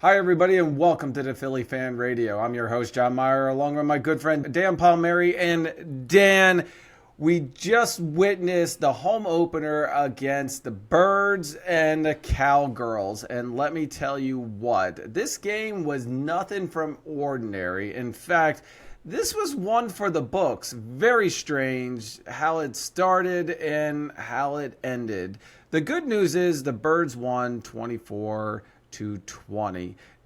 Hi, everybody, and welcome to the Philly Fan Radio. I'm your host, John Myer, along with my good friend, Dan Palmieri. And Dan, we just witnessed the home opener against the Birds and the Cowgirls. And let me tell you what, this game was nothing from ordinary. In fact, this was one for the books. Very strange how it started and how it ended. The good news is the Birds won 24-20.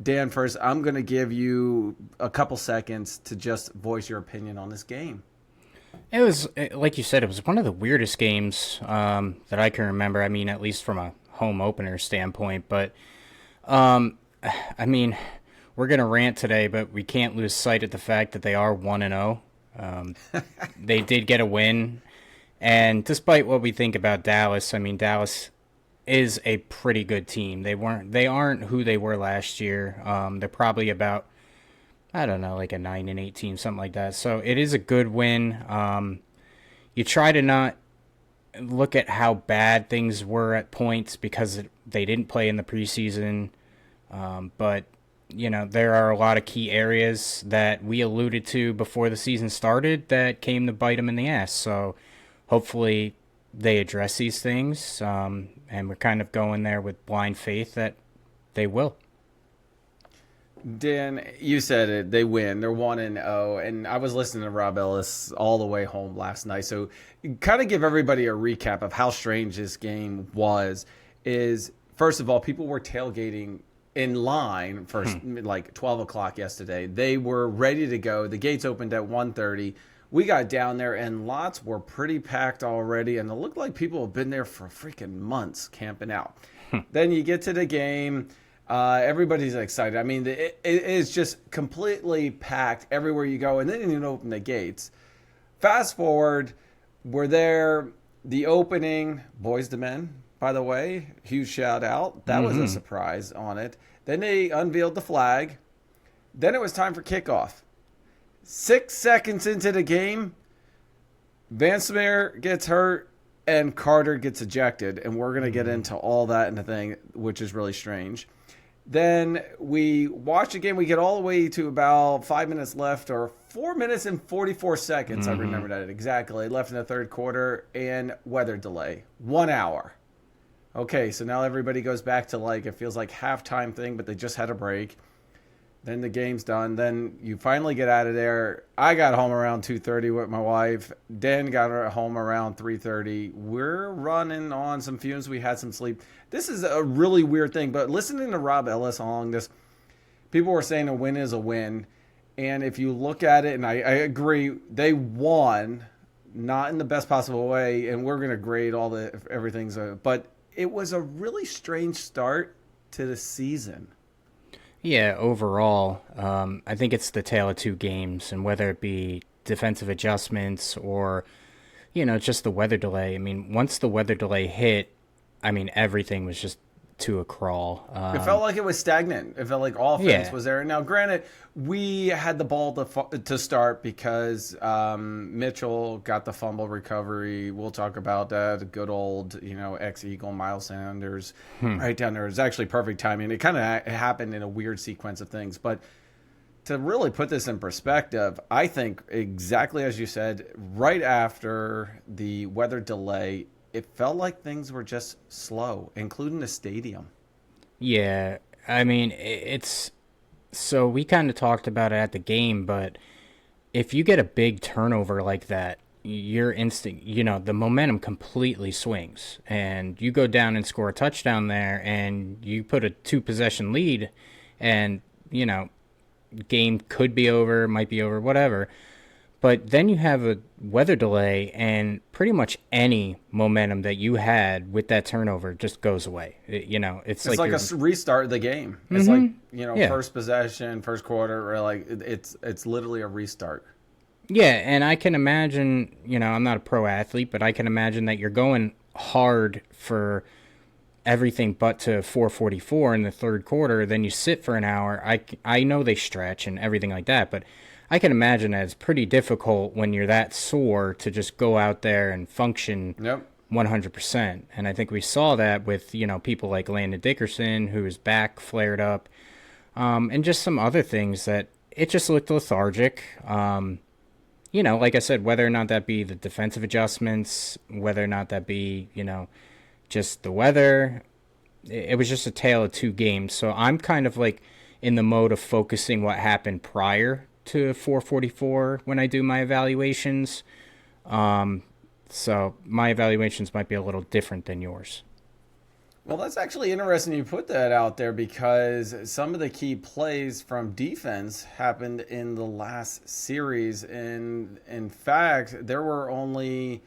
Dan, first, I'm going to give you a couple seconds to just voice your opinion on this game. It was, like you said, it was one of the weirdest games that I can remember. I mean, at least from a home opener standpoint. But, I mean, we're going to rant today, but we can't lose sight of the fact that they are 1-0. They did get a win. And despite what we think about Dallas, I mean, Dallas is a pretty good team. They aren't who they were last year. They're probably about, I don't know, like a 9-8 team, something like that. So it is a good win. You try to not look at how bad things were at points because they didn't play in the preseason. But, you know, there are a lot of key areas that we alluded to before the season started that came to bite them in the ass. So hopefully they address these things, and we're kind of going there with blind faith that they will. Dan, you said it. They win. They're 1-0. And I was listening to Rob Ellis all the way home last night. So kind of give everybody a recap of how strange this game was. Is, first of all, people were tailgating in line for like 12 o'clock yesterday. They were ready to go. The gates opened at 1:30. We got down there and lots were pretty packed already, and it looked like people have been there for freaking months camping out. Then you get to the game. Everybody's excited. I mean, it is just completely packed everywhere you go, and then you open the gates. Fast forward, we're there. The opening, Boys to Men, by the way, huge shout out. That was a surprise on it. Then they unveiled the flag. Then it was time for kickoff. 6 seconds into the game, Van Smear gets hurt and Carter gets ejected. And we're going to get into all that in the thing, which is really strange. Then we watch the game. We get all the way to about 5 minutes left, or 4 minutes and 44 seconds. I remember that exactly. Left in the third quarter, and weather delay. 1 hour. Okay, so now everybody goes back to it feels like halftime thing, but they just had a break. Then the game's done. Then you finally get out of there. I got home around 2:30 with my wife. Dan got home around 3:30. We're running on some fumes. We had some sleep. This is a really weird thing, but listening to Rob Ellis along this, people were saying a win is a win. And if you look at it, and I agree, they won, not in the best possible way, and we're going to grade all the everything's, but it was a really strange start to the season. Yeah, overall, I think it's the tale of two games, and whether it be defensive adjustments or, you know, just the weather delay. I mean, once the weather delay hit, I mean, everything was just to a crawl. It felt like it was stagnant. It felt like offense was there. Now, granted, we had the ball to start because Mitchell got the fumble recovery. We'll talk about that. Good old, ex-Eagle Miles Sanders right down there. It was actually perfect timing. It kind of happened in a weird sequence of things. But to really put this in perspective, I think exactly as you said, right after the weather delay, it felt like things were just slow, including the stadium. Yeah, I mean, it's so we kind of talked about it at the game, but if you get a big turnover like that, your instinct, the momentum completely swings, and you go down and score a touchdown there, and you put a 2-possession lead, and game could be over, might be over, whatever. But then you have a weather delay, and pretty much any momentum that you had with that turnover just goes away. It's like a restart of the game. It's first possession, first quarter, or it's literally a restart. Yeah, and I can imagine, I'm not a pro athlete, but I can imagine that you're going hard for everything but to 4:44 in the third quarter. Then you sit for an hour. I know they stretch and everything like that, but I can imagine that it's pretty difficult when you're that sore to just go out there and function 100%. And I think we saw that with, people like Landon Dickerson, whose back flared up. And just some other things that it just looked lethargic. Like I said, whether or not that be the defensive adjustments, whether or not that be, just the weather, it was just a tale of two games. So I'm kind of like in the mode of focusing what happened prior to 444 when I do my evaluations. So my evaluations might be a little different than yours. Well, that's actually interesting you put that out there because some of the key plays from defense happened in the last series. And in fact, there were only,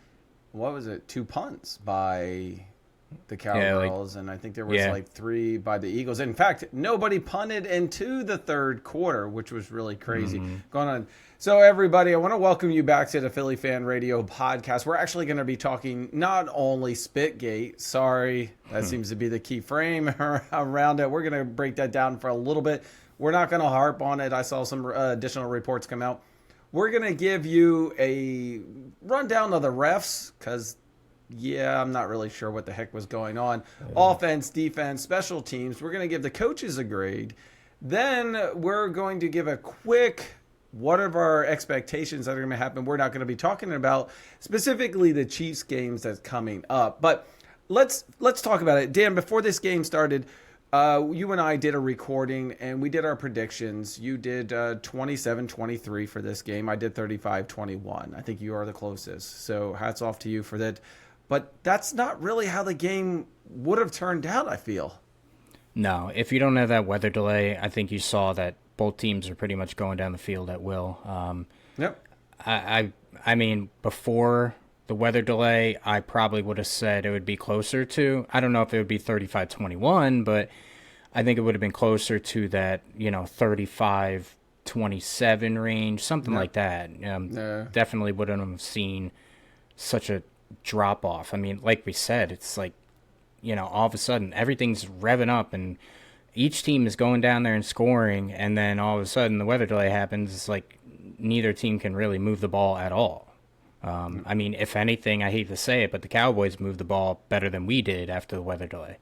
what was it, 2 punts by the Cowgirls, and I think there was like 3 by the Eagles. In fact, nobody punted into the third quarter, which was really crazy. Going on. So everybody, I want to welcome you back to the Philly Fan Radio podcast. We're actually going to be talking not only SpitGate. Sorry, that seems to be the key frame around it. We're going to break that down for a little bit. We're not going to harp on it. I saw some additional reports come out. We're going to give you a rundown of the refs because I'm not really sure what the heck was going on. Offense, defense, special teams. We're going to give the coaches a grade. Then we're going to give a quick what are our expectations that are going to happen. We're not going to be talking about specifically the Chiefs games that's coming up. But let's talk about it. Dan, before this game started, you and I did a recording and we did our predictions. You did 27-23 for this game. I did 35-21. I think you are the closest. So hats off to you for that. But that's not really how the game would have turned out, I feel. No, if you don't have that weather delay, I think you saw that both teams are pretty much going down the field at will. Yep. I mean, before the weather delay, I probably would have said it would be closer to, I don't know if it would be 35-21, but I think it would have been closer to that, 35-27 range, something like that. Definitely wouldn't have seen such a drop off. I mean, like we said, it's like, all of a sudden everything's revving up and each team is going down there and scoring, and then all of a sudden the weather delay happens. It's like neither team can really move the ball at all. I mean, if anything, I hate to say it, but the Cowboys moved the ball better than we did after the weather delay.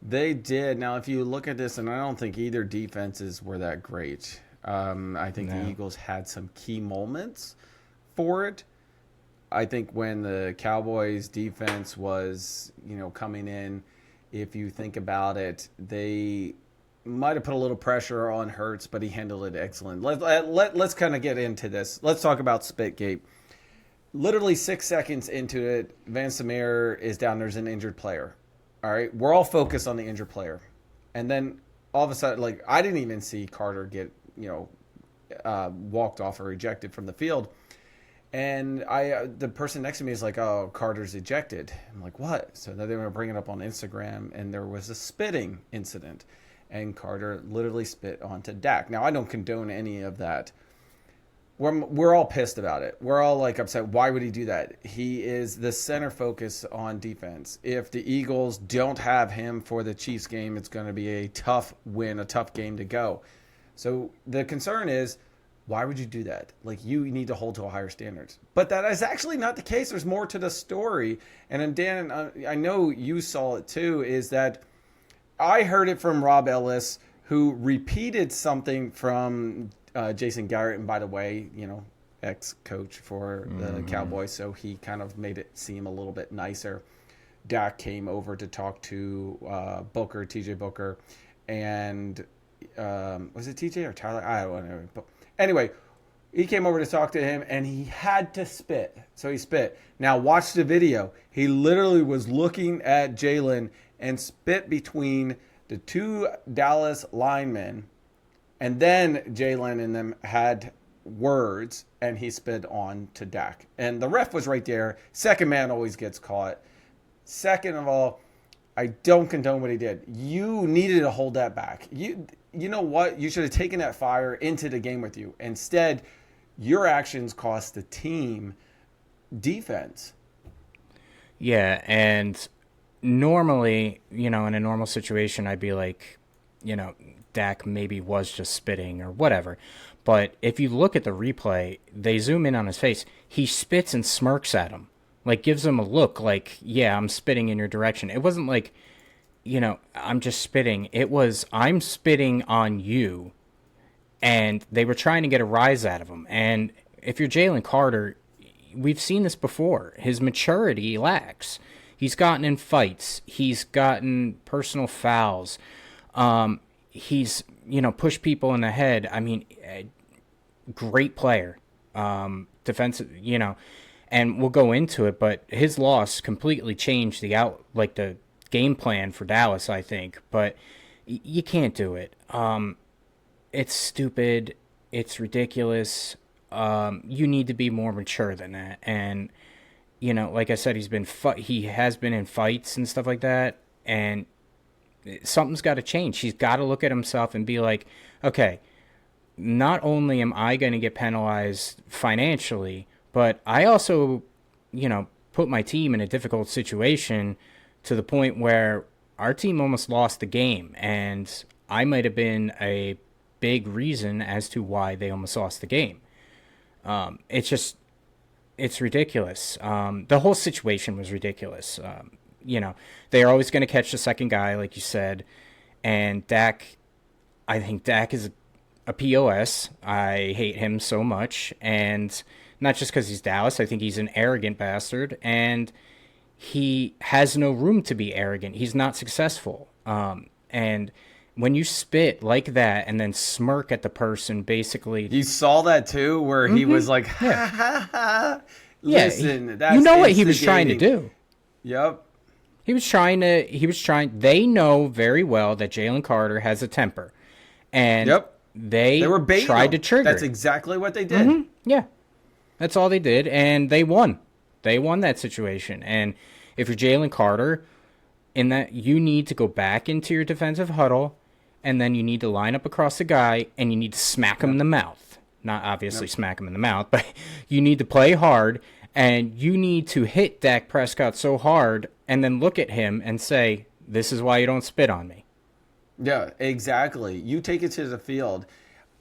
They did. Now, if you look at this, and I don't think either defenses were that great. I think the Eagles had some key moments for it. I think when the Cowboys defense was, coming in, if you think about it, they might have put a little pressure on Hurts, but he handled it excellent. Let's kind of get into this. Let's talk about SpitGate. Literally 6 seconds into it, Van Samir is down. There's an injured player. All right, we're all focused on the injured player. And then all of a sudden, I didn't even see Carter get, walked off or ejected from the field. And the person next to me is like, oh, Carter's ejected. I'm like, what? So then they were bringing it up on Instagram, and there was a spitting incident. And Carter literally spit onto Dak. Now, I don't condone any of that. We're all pissed about it. We're all upset. Why would he do that? He is the center focus on defense. If the Eagles don't have him for the Chiefs game, it's going to be a tough win, a tough game to go. So the concern is, why would you do that? You need to hold to a higher standards. But that is actually not the case. There's more to the story. And then, Dan, I know you saw it too, is that I heard it from Rob Ellis, who repeated something from Jason Garrett. And by the way, ex-coach for the Cowboys. So he kind of made it seem a little bit nicer. Dak came over to talk to Booker, TJ Booker. And was it TJ or Tyler? I don't know. Anyway, he came over to talk to him, and he had to spit. So he spit. Now, watch the video. He literally was looking at Jalen and spit between the 2 Dallas linemen. And then Jalen and them had words, and he spit on to Dak. And the ref was right there. Second man always gets caught. Second of all, I don't condone what he did. You needed to hold that back. You know what? You should have taken that fire into the game with you. Instead, your actions cost the team defense. Yeah, and normally, in a normal situation, I'd be like, Dak maybe was just spitting or whatever. But if you look at the replay, they zoom in on his face. He spits and smirks at him. Gives him a look yeah, I'm spitting in your direction. It wasn't like I'm just spitting. It was, I'm spitting on you. And they were trying to get a rise out of him. And if you're Jalen Carter, we've seen this before. His maturity lacks. He's gotten in fights. He's gotten personal fouls. He's, pushed people in the head. I mean, great player. Defensive, and we'll go into it, but his loss completely changed the game plan for Dallas, I think. But you can't do it. It's stupid. It's ridiculous. You need to be more mature than that. And, like I said, he has been in fights and stuff like that. And something's got to change. He's got to look at himself and be like, okay, not only am I going to get penalized financially, but I also, put my team in a difficult situation to the point where our team almost lost the game. And I might have been a big reason as to why they almost lost the game. It's ridiculous. The whole situation was ridiculous. They're always going to catch the second guy, like you said. And I think Dak is a POS. I hate him so much. And not just because he's Dallas. I think he's an arrogant bastard. And he has no room to be arrogant. He's not successful. And when you spit like that and then smirk at the person, basically... You saw that too, where he was like, ha, ha, ha. Listen, that's what he was trying to do. Yep. He was trying. They know very well that Jalen Carter has a temper. And they were tried to trigger That's exactly what they did. Mm-hmm. Yeah. That's all they did. And they won. They won that situation. And if you're Jalen Carter, in that, you need to go back into your defensive huddle, and then you need to line up across the guy, and you need to smack him in the mouth. Not obviously smack him in the mouth, but you need to play hard, and you need to hit Dak Prescott so hard, and then look at him and say, this is why you don't spit on me. Yeah, exactly. You take it to the field.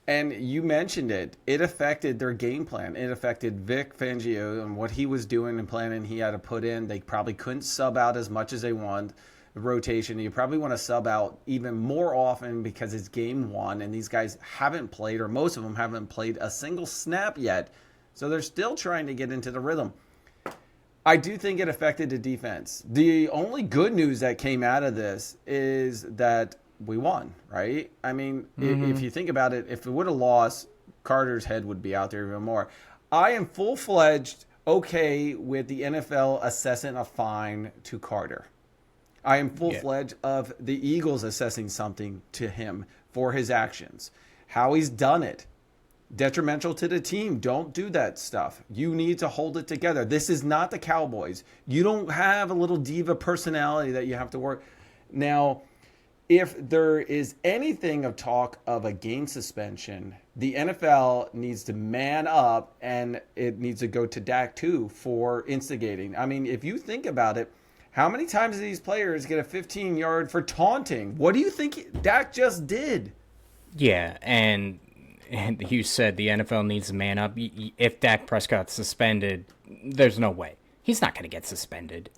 And you mentioned it. It affected their game plan. It affected Vic Fangio and what he was doing and planning he had to put in. They probably couldn't sub out as much as they want. The rotation, you probably want to sub out even more often because it's game one and these guys haven't played, or most of them haven't played a single snap yet. So they're still trying to get into the rhythm. I do think it affected the defense. The only good news that came out of this is that we won, right? I mean, if you think about it, if it would have lost, Carter's head would be out there even more. I am full-fledged okay with the NFL assessing a fine to Carter. I am full-fledged of the Eagles assessing something to him for his actions. How he's done it. Detrimental to the team. Don't do that stuff. You need to hold it together. This is not the Cowboys. You don't have a little diva personality that you have to work. Now, if there is anything of talk of a game suspension, the NFL needs to man up, and it needs to go to Dak too for instigating. I mean, if you think about it, how many times do these players get a 15-yard for taunting? What do you think Dak just did? Yeah, and you said the NFL needs to man up. If Dak Prescott's suspended, there's no way. He's not going to get suspended.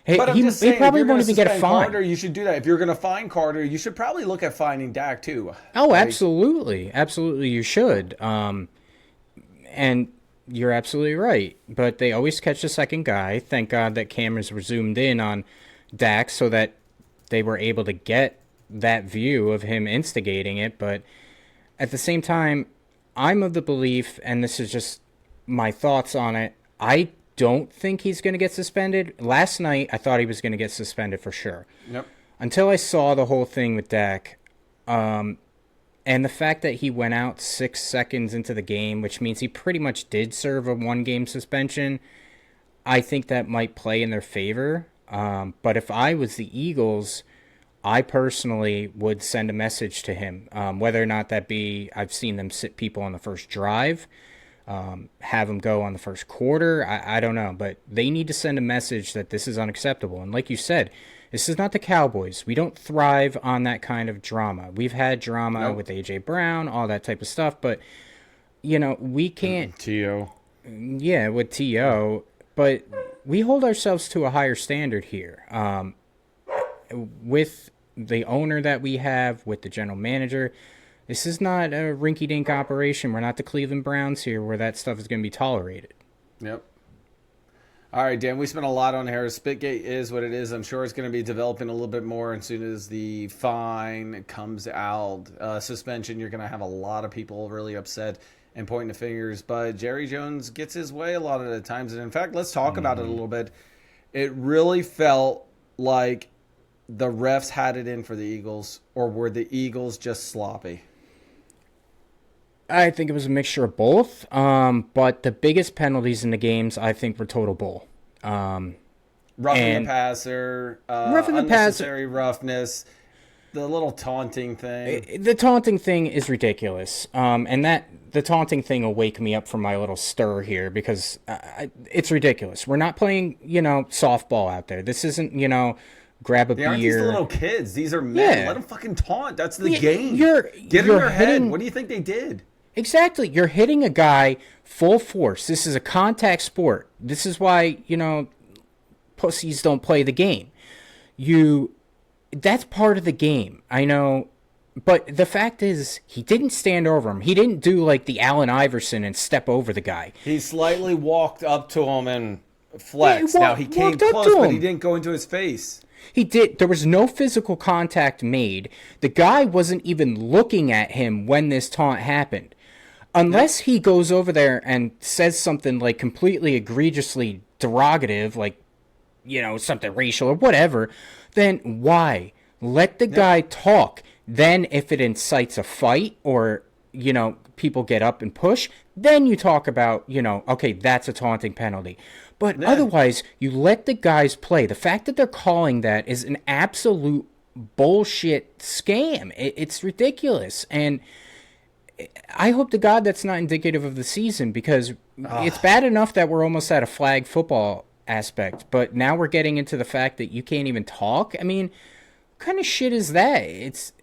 But I'm just saying, he probably if you're won't even get a fine. Carter, you should do that. If you're going to fine Carter, you should probably look at fining Dak too. Oh, absolutely. Absolutely, you should. And you're absolutely right. But they always catch the second guy. Thank God that cameras were zoomed in on Dak so that they were able to get that view of him instigating it. But at the same time, I'm of the belief, and this is just my thoughts on it, I don't think he's going to get suspended. Last night, I thought he was going to get suspended for sure. Yep. Until I saw the whole thing with Dak. And the fact that he went out 6 seconds into the game, which means he pretty much did serve a one-game suspension, I think that might play in their favor. But if I was the Eagles, I personally would send a message to him. Whether or not that be, I've seen them sit people on the first drive, have them go on the first quarter. I don't know, but they need to send a message that this is unacceptable. And like you said, this is not the Cowboys. We don't thrive on that kind of drama. We've had drama with A.J. Brown, all that type of stuff, but, we can't... T.O. Yeah, with T.O., but we hold ourselves to a higher standard here. with the owner that we have, with the general manager, this is not a rinky-dink operation. We're not the Cleveland Browns here where that stuff is going to be tolerated. Yep. All right, Dan, we spent a lot on here. SpitGate is what it is. I'm sure it's going to be developing a little bit more as soon as the fine comes out. Suspension, you're going to have a lot of people really upset and pointing the fingers. But Jerry Jones gets his way a lot of the times. And in fact, let's talk about it a little bit. It really felt like the refs had it in for the Eagles, or were the Eagles just sloppy? I think it was a mixture of both, but the biggest penalties in the games, I think, were total bull. Roughing the passer, unnecessary roughness, the little taunting thing. The taunting thing is ridiculous, and the taunting thing will wake me up from my little stir here because it's ridiculous. We're not playing, softball out there. This isn't, grab a beer. Aren't these little kids? These are men. Yeah. Let them fucking taunt. That's the game. Get in their head. What do you think they did? Exactly. You're hitting a guy full force. This is a contact sport. This is why, pussies don't play the game. That's part of the game. I know. But the fact is, he didn't stand over him. He didn't do like the Allen Iverson and step over the guy. He slightly walked up to him and flexed. Now, he came close, but he didn't go into his face. He did. There was no physical contact made. The guy wasn't even looking at him when this taunt happened. Unless he goes over there and says something like completely egregiously derogative, like, something racial or whatever, then why? Let the guy talk. Then if it incites a fight or, people get up and push, then you talk about, okay, that's a taunting penalty. But otherwise, you let the guys play. The fact that they're calling that is an absolute bullshit scam. It's ridiculous. And I hope to God that's not indicative of the season because it's bad enough that we're almost at a flag football aspect, but now we're getting into the fact that you can't even talk. I mean, what kind of shit is that?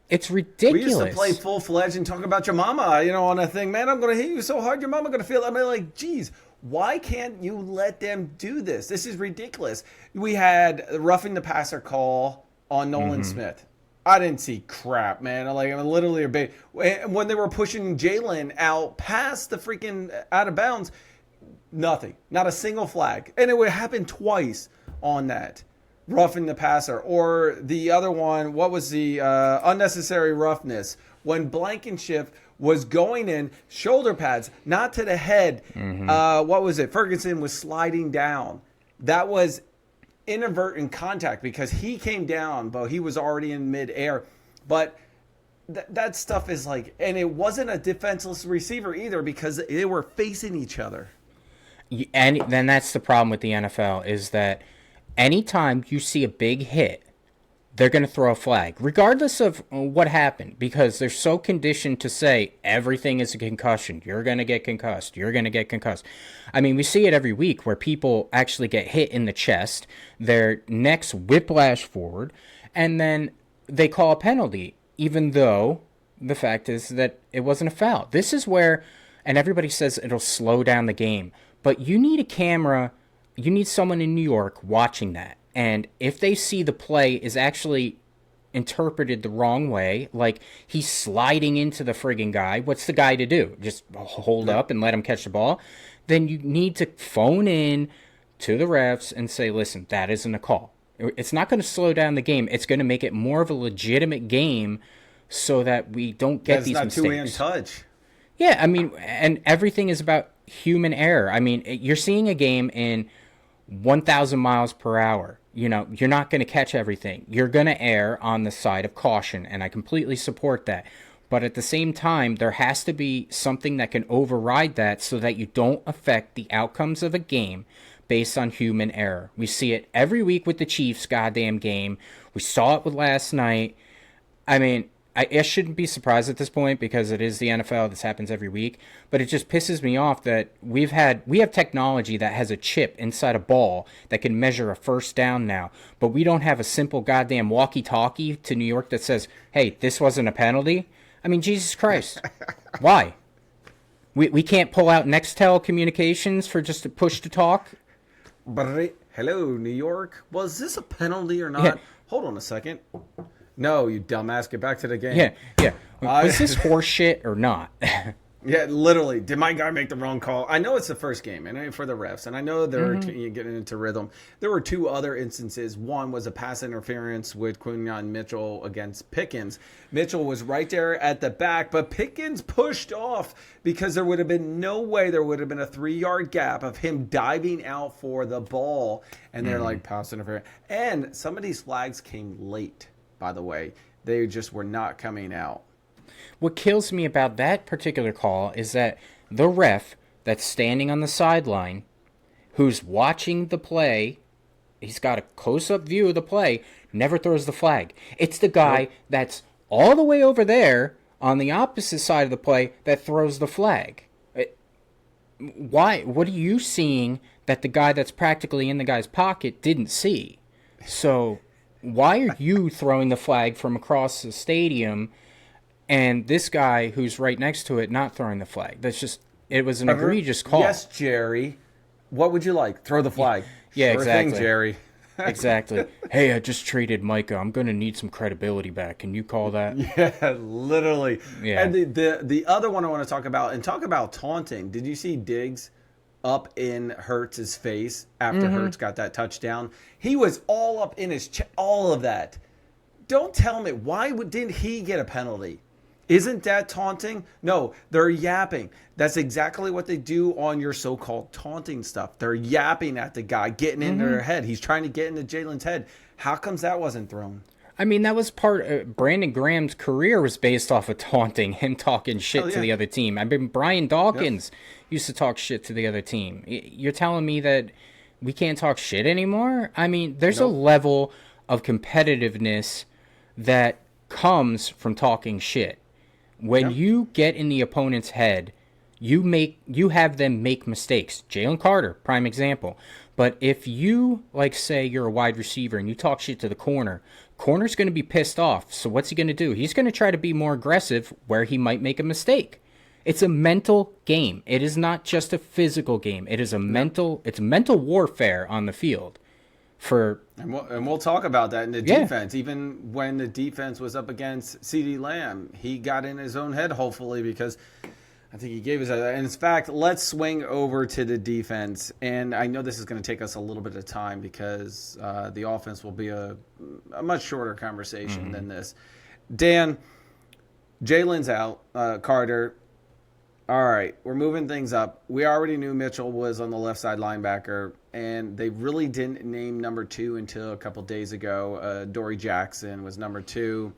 It's ridiculous. We used to play full-fledged and talk about your mama, on a thing. Man, I'm going to hit you so hard, your mama going to feel it. I mean, like, geez, why can't you let them do this? This is ridiculous. We had roughing the passer call on Nolan Smith. I didn't see crap, man. I'm literally a big. When they were pushing Jalen out past the freaking out of bounds, nothing. Not a single flag. And it would happen twice on that. Roughing the passer. Or the other one, what was the unnecessary roughness? When Blankenship was going in, shoulder pads, not to the head. What was it? Ferguson was sliding down. That was inadvertent contact because he came down, but he was already in midair. But that stuff is like, and it wasn't a defenseless receiver either because they were facing each other. And then that's the problem with the NFL is that anytime you see a big hit, they're going to throw a flag, regardless of what happened, because they're so conditioned to say everything is a concussion. You're going to get concussed. You're going to get concussed. I mean, we see it every week where people actually get hit in the chest, their necks whiplash forward, and then they call a penalty, even though the fact is that it wasn't a foul. This is where, and everybody says it'll slow down the game, but you need a camera, you need someone in New York watching that. And if they see the play is actually interpreted the wrong way, like he's sliding into the friggin' guy, what's the guy to do? Just hold up and let him catch the ball? Then you need to phone in to the refs and say, listen, that isn't a call. It's not going to slow down the game. It's going to make it more of a legitimate game so that we don't get these mistakes. It's not two-hand touch. Yeah, I mean, and everything is about human error. I mean, you're seeing a game in 1,000 miles per hour. You're not going to catch everything. You're going to err on the side of caution, and I completely support that. But at the same time, there has to be something that can override that so that you don't affect the outcomes of a game based on human error. We see it every week with the Chiefs' goddamn game. We saw it with last night. I mean, I shouldn't be surprised at this point because it is the NFL. This happens every week. But it just pisses me off that we have technology that has a chip inside a ball that can measure a first down now. But we don't have a simple goddamn walkie-talkie to New York that says, hey, this wasn't a penalty. I mean, Jesus Christ. Why? We can't pull out Nextel communications for just a push to talk? Hello, New York. Was this a penalty or not? Yeah. hold on a second. No, you dumbass, get back to the game. Yeah. Was this horse shit or not? Yeah, literally. Did my guy make the wrong call? I know it's the first game, and for the refs, and I know they're getting into rhythm. There were two other instances. One was a pass interference with Quinyon Mitchell against Pickens. Mitchell was right there at the back, but Pickens pushed off because there would have been no way there would have been a 3-yard gap of him diving out for the ball, and they're like, pass interference. And some of these flags came late, by the way. They just were not coming out. What kills me about that particular call is that the ref that's standing on the sideline, who's watching the play, he's got a close-up view of the play, never throws the flag. It's the guy that's all the way over there on the opposite side of the play that throws the flag. Why? What are you seeing that the guy that's practically in the guy's pocket didn't see? So why are you throwing the flag from across the stadium and this guy who's right next to it not throwing the flag? It was an egregious call. Yes, Jerry. What would you like? Throw the flag. Yeah, sure exactly. Thing, Jerry. Exactly. Hey, I just traded Micah. I'm going to need some credibility back. Can you call that? Yeah, literally. Yeah. And the other one I want to talk about taunting. Did you see Diggs up in Hurts' face after Hurts got that touchdown? He was all up in his all of that. Don't tell me, didn't he get a penalty? Isn't that taunting? No, they're yapping. That's exactly what they do on your so-called taunting stuff. They're yapping at the guy, getting into their head. He's trying to get into Jalen's head. How comes that wasn't thrown? I mean, that was Brandon Graham's career was based off of taunting, him talking shit to the other team. I mean, Brian Dawkins used to talk shit to the other team. You're telling me that we can't talk shit anymore? I mean, there's a level of competitiveness that comes from talking shit. When you get in the opponent's head, you have them make mistakes. Jalen Carter, prime example. But if you, like, say you're a wide receiver and you talk shit to the corner's going to be pissed off. So what's he going to do? He's going to try to be more aggressive where he might make a mistake. It's a mental game. It is not just a physical game. It is it's mental warfare on the field. And we'll talk about that in the defense. Even when the defense was up against CeeDee Lamb, he got in his own head, hopefully, because I think he gave us that. And in fact, let's swing over to the defense. And I know this is going to take us a little bit of time because the offense will be a much shorter conversation than this. Dan, Jalen's out. Carter. All right, we're moving things up. We already knew Mitchell was on the left side linebacker, and they really didn't name number 2 until a couple days ago. Dory Jackson was number 2.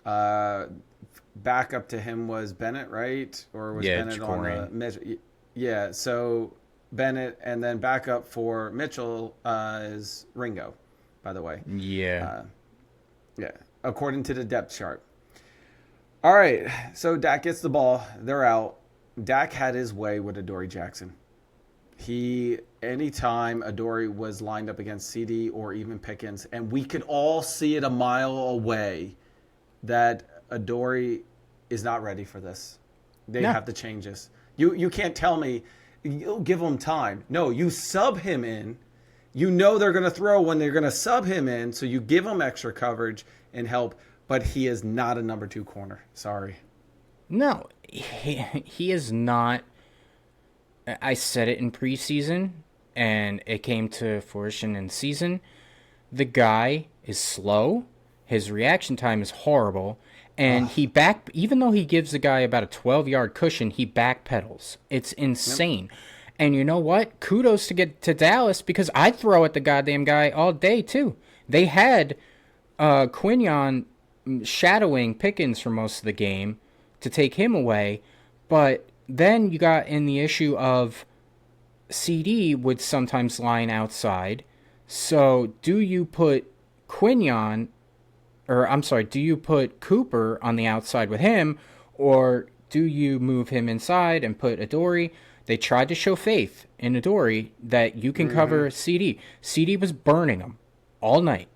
Back up to him was Bennett, right? Or was Bennett on the Mitchell? Yeah, so Bennett, and then back up for Mitchell is Ringo, by the way. Yeah. According to the depth chart. All right, so Dak gets the ball. They're out. Dak had his way with Adoree Jackson. Anytime Adoree was lined up against CD or even Pickens, and we could all see it a mile away that Adoree is not ready for this. They have to change this. You can't tell me, you'll give him time. No, you sub him in. You know they're going to throw when they're going to sub him in, so you give him extra coverage and help, but he is not a number 2 corner. Sorry. No, he is not. I said it in preseason, and it came to fruition in season. The guy is slow. His reaction time is horrible. And even though he gives the guy about a 12-yard cushion, he backpedals. It's insane. Yep. And you know what? Kudos to get to Dallas, because I'd throw at the goddamn guy all day, too. They had Quinyon shadowing Pickens for most of the game to take him away, but then you got in the issue of CD would sometimes line outside. So do you put do you put Cooper on the outside with him, or do you move him inside and put Adoree? They tried to show faith in Adoree that you can cover CD. CD was burning him all night.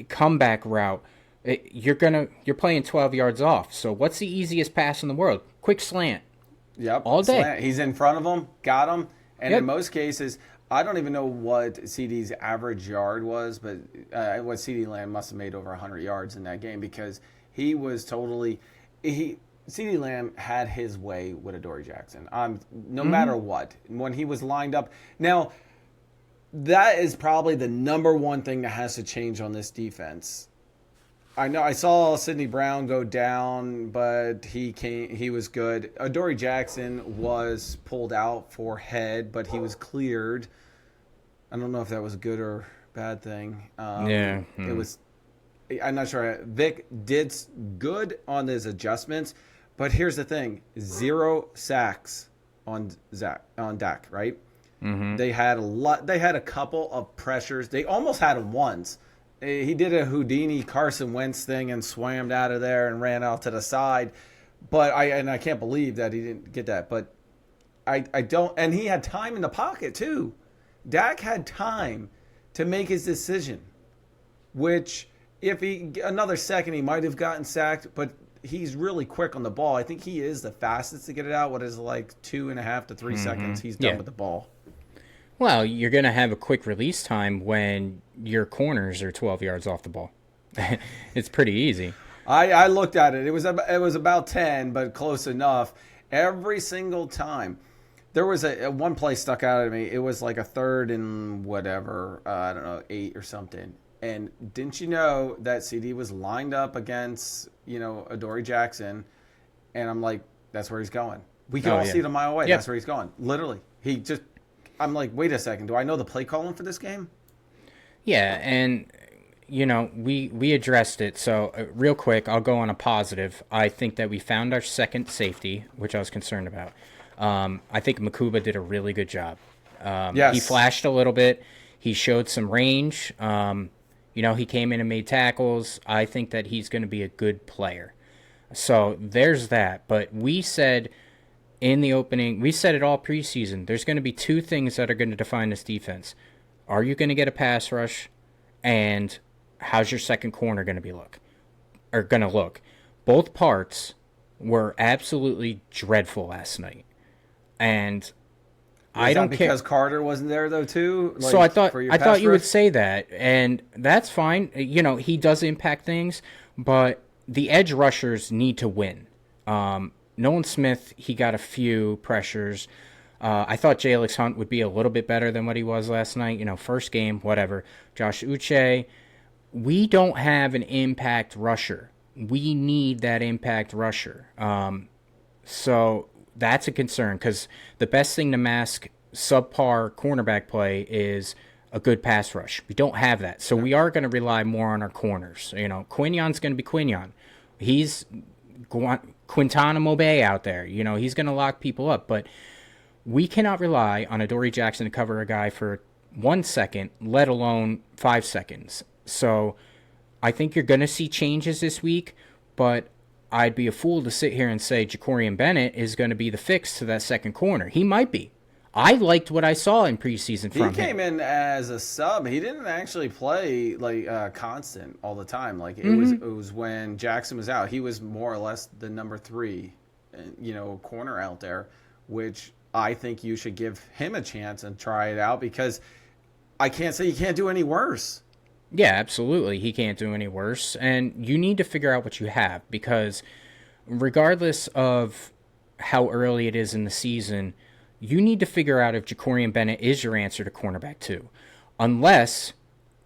Comeback route. You're playing 12 yards off. So what's the easiest pass in the world? Quick slant. Yep. All day. Slant. He's in front of him, got him. And in most cases, I don't even know what CD's average yard was, but what CD Lamb must have made over 100 yards in that game because he was totally CD Lamb had his way with Adoree Jackson. No matter what, when he was lined up. Now, that is probably the number one thing that has to change on this defense. I know I saw Sidney Brown go down, but he was good. Adoree Jackson was pulled out for head, but he was cleared. I don't know if that was a good or bad thing. It was. I'm not sure. Vic did good on his adjustments, but here's the thing: 0 sacks on Dak. Right? Mm-hmm. They had a lot. They had a couple of pressures. They almost had him once. He did a Houdini Carson Wentz thing and swam out of there and ran out to the side. But I can't believe that he didn't get that. But I don't. And he had time in the pocket too. Dak had time to make his decision, which if another second he might have gotten sacked. But he's really quick on the ball. I think he is the fastest to get it out. What is it, like 2.5 to 3 seconds? He's done with the ball. Well, you're going to have a quick release time when your corners are 12 yards off the ball. It's pretty easy. I looked at it. It was about 10, but close enough. Every single time. There was a one play stuck out at me. It was like a 3rd and whatever, I don't know, 8 or something. And didn't you know that CD was lined up against, Adoree Jackson? And I'm like, that's where he's going. We can all see it a mile away. Yep. That's where he's going. Literally. I'm like, wait a second. Do I know the play calling for this game? Yeah, and, we addressed it. So, real quick, I'll go on a positive. I think that we found our second safety, which I was concerned about. I think Nakobe did a really good job. Yes. He flashed a little bit. He showed some range. He came in and made tackles. I think that he's going to be a good player. So, there's that. But we said in the opening, we said it all preseason, there's going to be 2 things that are going to define this defense. Are you going to get a pass rush? And how's your second corner going to look? Both parts were absolutely dreadful last night. And I don't care. Because Carter wasn't there, though, too? So I thought you would say that. And that's fine. He does impact things. But the edge rushers need to win. Nolan Smith, he got a few pressures. I thought Jalix Hunt would be a little bit better than what he was last night. First game, whatever. Josh Uche, we don't have an impact rusher. We need that impact rusher. So that's a concern because the best thing to mask subpar cornerback play is a good pass rush. We don't have that. So we are going to rely more on our corners. Quignon's going to be Quignon. He's Quintana Bay out there. He's going to lock people up. But we cannot rely on Adoree Jackson to cover a guy for 1 second, let alone 5 seconds. So I think you're going to see changes this week, but I'd be a fool to sit here and say Jacorian Bennett is going to be the fix to that second corner. He might be. I liked what I saw in preseason from him. He came in as a sub. He didn't actually play constant all the time. It was when Jackson was out. He was more or less the number 3, corner out there, which I think you should give him a chance and try it out because I can't say he can't do any worse. Yeah, absolutely. He can't do any worse. And you need to figure out what you have because regardless of how early it is in the season, you need to figure out if Jacorian Bennett is your answer to cornerback 2. Unless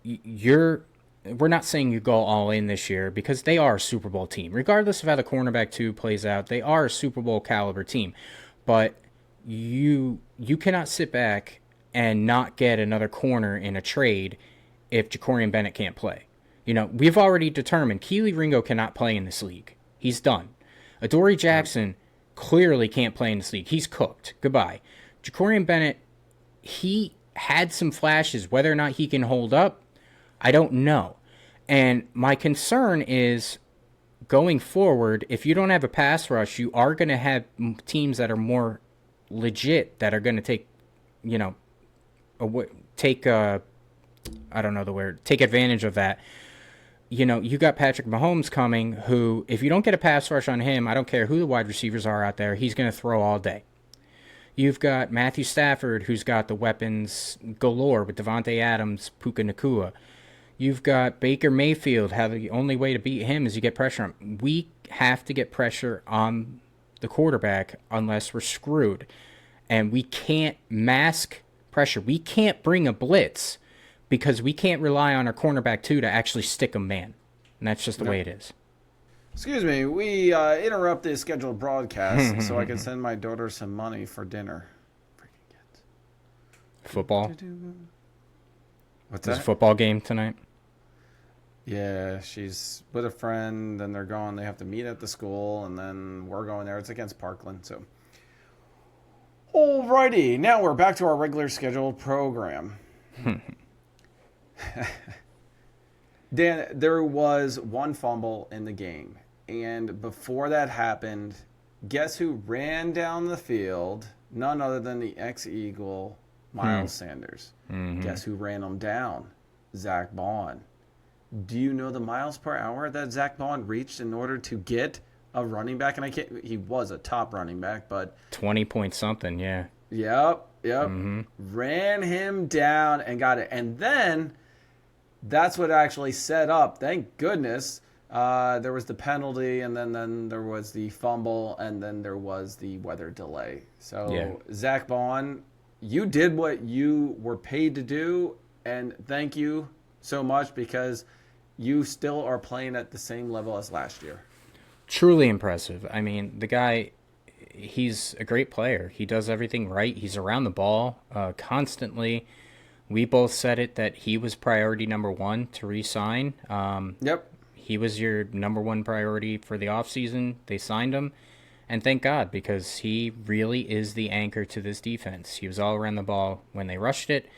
we're not saying you go all in this year because they are a Super Bowl team. Regardless of how the cornerback 2 plays out, they are a Super Bowl caliber team. But you cannot sit back and not get another corner in a trade if Jacorian Bennett can't play. We've already determined Keely Ringo cannot play in this league. He's done. Adoree Jackson clearly can't play in this league. He's cooked. Goodbye. Jacorian Bennett, he had some flashes. Whether or not he can hold up, I don't know. And my concern is going forward, if you don't have a pass rush, you are going to have teams that are more legit that are going to take advantage of that. You got Patrick Mahomes coming who, if you don't get a pass rush on him, I don't care who the wide receivers are out there, he's going to throw all day. You've got Matthew Stafford, who's got the weapons galore with Devontae Adams, Puka Nakua. You've got Baker Mayfield. How the only way to beat him is you get pressure on him. We have to get pressure on the quarterback unless we're screwed. And we can't mask pressure. We can't bring a blitz because we can't rely on our cornerback, too, to actually stick a man. And that's just the way it is. Excuse me, we interrupt the scheduled broadcast so I can send my daughter some money for dinner. Freaking kids. Football? What's There's that? a football game tonight? Yeah, she's with a friend, and they're going. They have to meet at the school, and then we're going there. It's against Parkland, so. Alrighty, now we're back to our regular scheduled program. Dan, there was one fumble in the game, and before that happened, guess who ran down the field? None other than the ex-Eagle, Miles Sanders. Guess who ran him down? Zach Bond. Do you know the miles per hour that Zach Bond reached in order to get a running back? And he was a top running back, but 20 point something, yeah. Yep. Ran him down and got it. And then that's what actually set up, thank goodness, there was the penalty, and then there was the fumble, and then there was the weather delay. So, Zach Bond, you did what you were paid to do, and thank you so much because you still are playing at the same level as last year. Truly impressive. I mean, the guy, he's a great player. He does everything right. He's around the ball constantly. We both said it that he was priority number one to re-sign. Yep. He was your number one priority for the offseason. They signed him. And thank God, because he really is the anchor to this defense. He was all around the ball when they rushed it.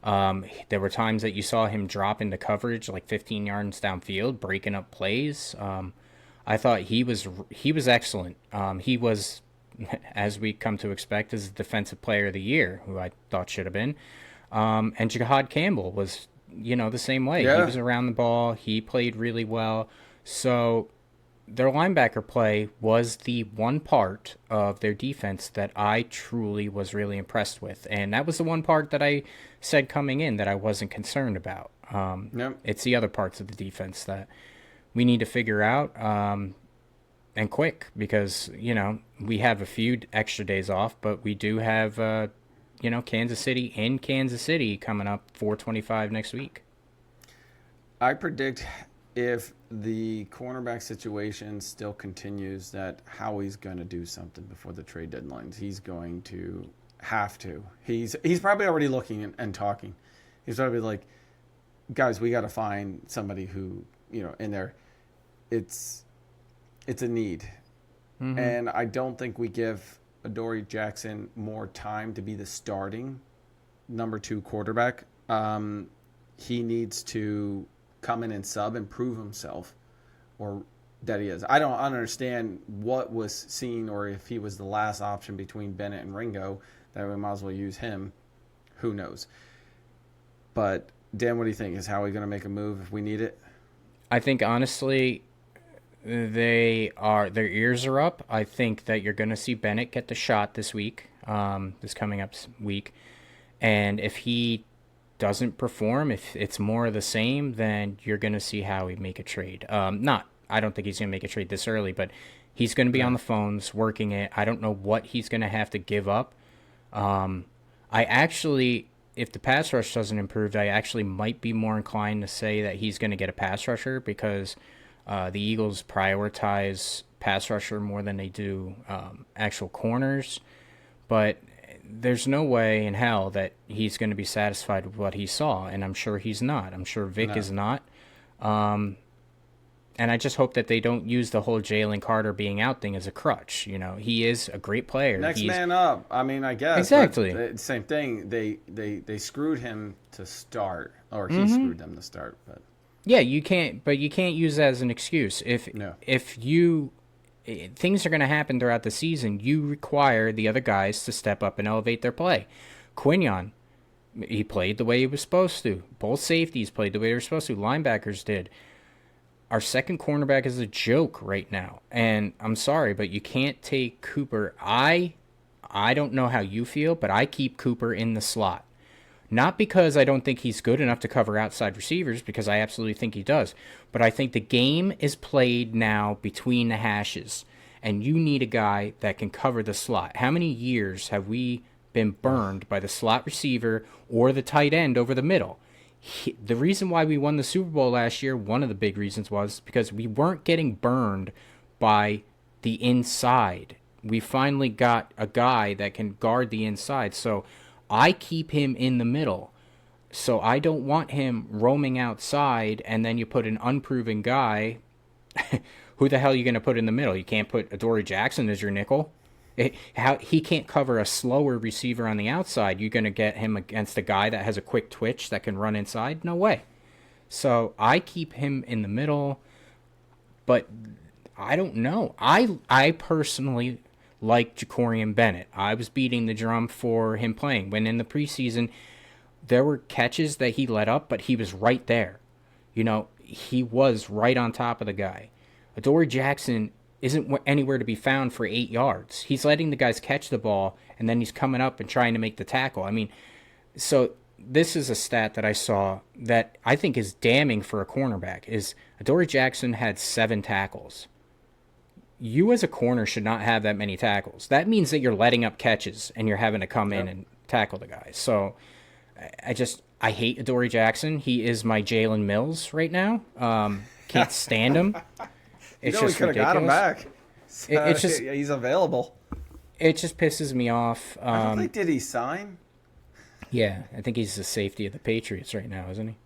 There were times that you saw him drop into coverage like 15 yards downfield, breaking up plays. I thought he was excellent. He was, as we come to expect, as Defensive Player of the Year, who I thought should have been. And Jahad Campbell was, the same way. Yeah. He was around the ball. He played really well. So their linebacker play was the one part of their defense that I truly was really impressed with. And that was the one part that I said coming in that I wasn't concerned about. It's the other parts of the defense that we need to figure out and quick because, we have a few extra days off, but we do have, Kansas City coming up 4:25 next week. I predict if the cornerback situation still continues that Howie's going to do something before the trade deadlines. He's going to have to. He's probably already looking and talking. He's probably like, guys, we got to find somebody who, in there. It's a need. And I don't think we give Adoree Jackson more time to be the starting number 2 quarterback. He needs to come in and sub and prove himself, or that he is. I don't understand what was seen, or if he was the last option between Bennett and Ringo, that we might as well use him. Who knows? But Dan, what do you think? Is Howie going to make a move if we need it? I think honestly, their ears are up. I think that you're going to see Bennett get the shot this week, this coming up week, and if he doesn't perform, if it's more of the same, then you're going to see Howie make a trade. I don't think he's going to make a trade this early, but he's going to be on the phones working it. I don't know what he's going to have to give up. If the pass rush doesn't improve, I actually might be more inclined to say that he's going to get a pass rusher because the Eagles prioritize pass rusher more than they do actual corners. But there's no way in hell that he's going to be satisfied with what he saw, and I'm sure he's not. I'm sure Vic is not. And I just hope that they don't use the whole Jalen Carter being out thing as a crutch. He is a great player. Next man up. I mean, I guess. Exactly. Same thing. They screwed him to start, or he screwed them to start. But yeah, you can't use that as an excuse. If things are going to happen throughout the season, you require the other guys to step up and elevate their play. Quinion, he played the way he was supposed to. Both safeties played the way they were supposed to. Linebackers did. Our second cornerback is a joke right now. And I'm sorry, but you can't take Cooper. I I don't know how you feel, but I keep Cooper in the slot. Not because I don't think he's good enough to cover outside receivers, because I absolutely think he does. But I think the game is played now between the hashes, and you need a guy that can cover the slot. How many years have we been burned by the slot receiver or the tight end over the middle? The reason why we won the Super Bowl last year, one of the big reasons, was because we weren't getting burned by the inside. We finally got a guy that can guard the inside. So I keep him in the middle. So I don't want him roaming outside, and then you put an unproven guy. Who the hell are you going to put in the middle? You can't put Adoree Jackson as your nickel. He can't cover a slower receiver on the outside. You're going to get him against a guy that has a quick twitch that can run inside? No way. So I keep him in the middle, but I don't know. I personally like Jacorian Bennett. I was beating the drum for him playing. When in the preseason, there were catches that he let up, but he was right there. He was right on top of the guy. Adoree Jackson isn't anywhere to be found for 8 yards. He's letting the guys catch the ball, and then he's coming up and trying to make the tackle. I mean, so this is a stat that I saw that I think is damning for a cornerback, is Adoree Jackson had 7 tackles. You as a corner should not have that many tackles. That means that you're letting up catches, and you're having to come in and tackle the guy. So I hate Adoree Jackson. He is my Jalen Mills right now. Can't stand him. It's just we could have got him back. It's just he's available. It just pisses me off. I don't think, did he sign? Yeah, I think he's the safety of the Patriots right now, isn't he?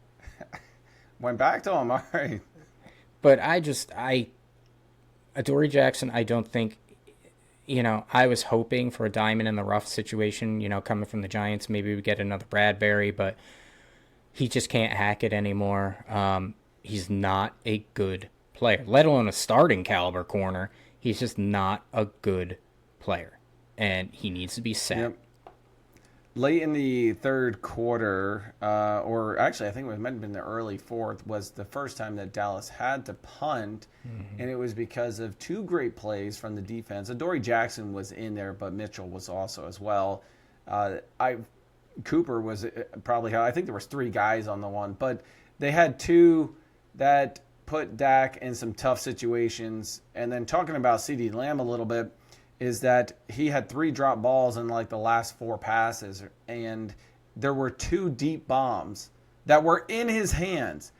Went back to him, all right. But Adoree Jackson, I don't think, I was hoping for a diamond in the rough situation, coming from the Giants. Maybe we get another Bradbury, but he just can't hack it anymore. He's not a good player, let alone a starting caliber corner. He's just not a good player, and he needs to be set. Yep. Late in the third quarter, or actually I think it might have been the early fourth, was the first time that Dallas had to punt, and it was because of 2 great plays from the defense. Adoree Jackson was in there, but Mitchell was also as well. Cooper was probably, I think there was 3 guys on the one, but they had 2 that put Dak in some tough situations. And then talking about CeeDee Lamb a little bit, is that he had 3 drop balls in like the last 4 passes, and there were 2 deep bombs that were in his hands.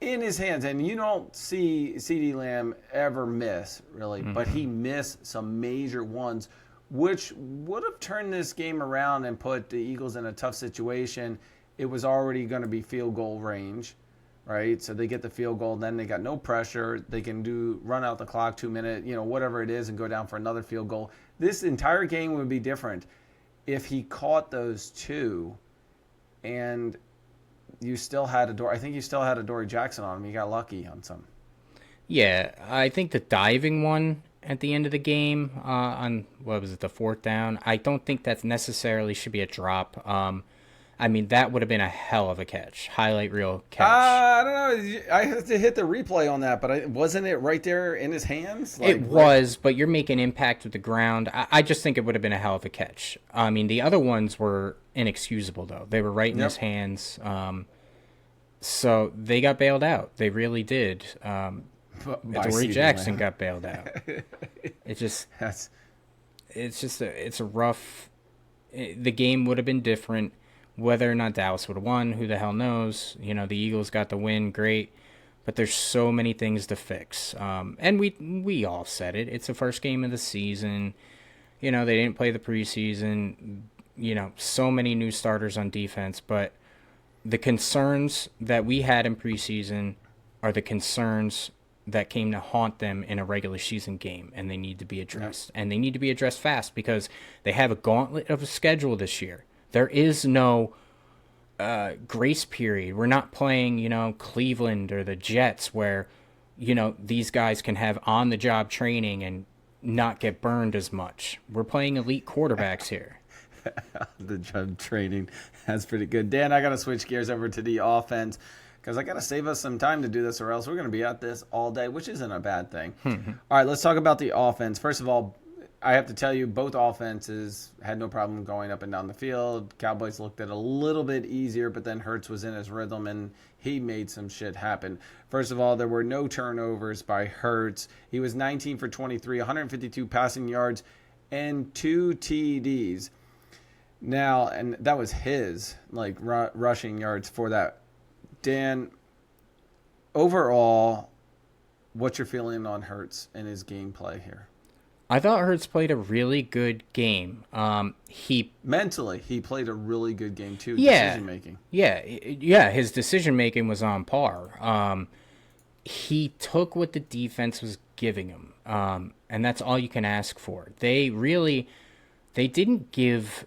And you don't see CeeDee Lamb ever miss, really, but he missed some major ones, which would have turned this game around and put the Eagles in a tough situation. It was already going to be field goal range. Right, so they get the field goal, then they got no pressure. They can run out the clock 2 minutes, whatever it is, and go down for another field goal. This entire game would be different if he caught those 2, and you still had I think you still had Adoree Jackson on him. You got lucky on some. Yeah, I think the diving one at the end of the game on the 4th down, I don't think that necessarily should be a drop. That would have been a hell of a catch. Highlight reel catch. I don't know. I had to hit the replay on that, but wasn't it right there in his hands? It was, but you're making impact with the ground. I just think it would have been a hell of a catch. The other ones were inexcusable, though. They were right in his hands. So they got bailed out. They really did. Adoree Jackson got bailed out. It's a rough. The game would have been different. Whether or not Dallas would have won, who the hell knows? The Eagles got the win, great. But there's so many things to fix. And we all said it. It's the first game of the season. They didn't play the preseason. So many new starters on defense. But the concerns that we had in preseason are the concerns that came to haunt them in a regular season game. And they need to be addressed. And they need to be addressed fast because they have a gauntlet of a schedule this year. There is no grace period. We're not playing, Cleveland or the Jets where, these guys can have on-the-job training and not get burned as much. We're playing elite quarterbacks here. The job training, that's pretty good. Dan, I got to switch gears over to the offense because I got to save us some time to do this or else we're going to be at this all day, which isn't a bad thing. All right, let's talk about the offense. First of all, I have to tell you, both offenses had no problem going up and down the field. Cowboys looked at it a little bit easier, but then Hurts was in his rhythm and he made some shit happen. First of all, there were no turnovers by Hurts. He was 19 for 23, 152 passing yards, and 2 TDs. Now, and that was his rushing yards for that. Dan, overall, what's your feeling on Hurts and his gameplay here? I thought Hurts played a really good game. He played a really good game too. Yeah, decision making. Yeah. His decision making was on par. He took what the defense was giving him, and that's all you can ask for. They didn't give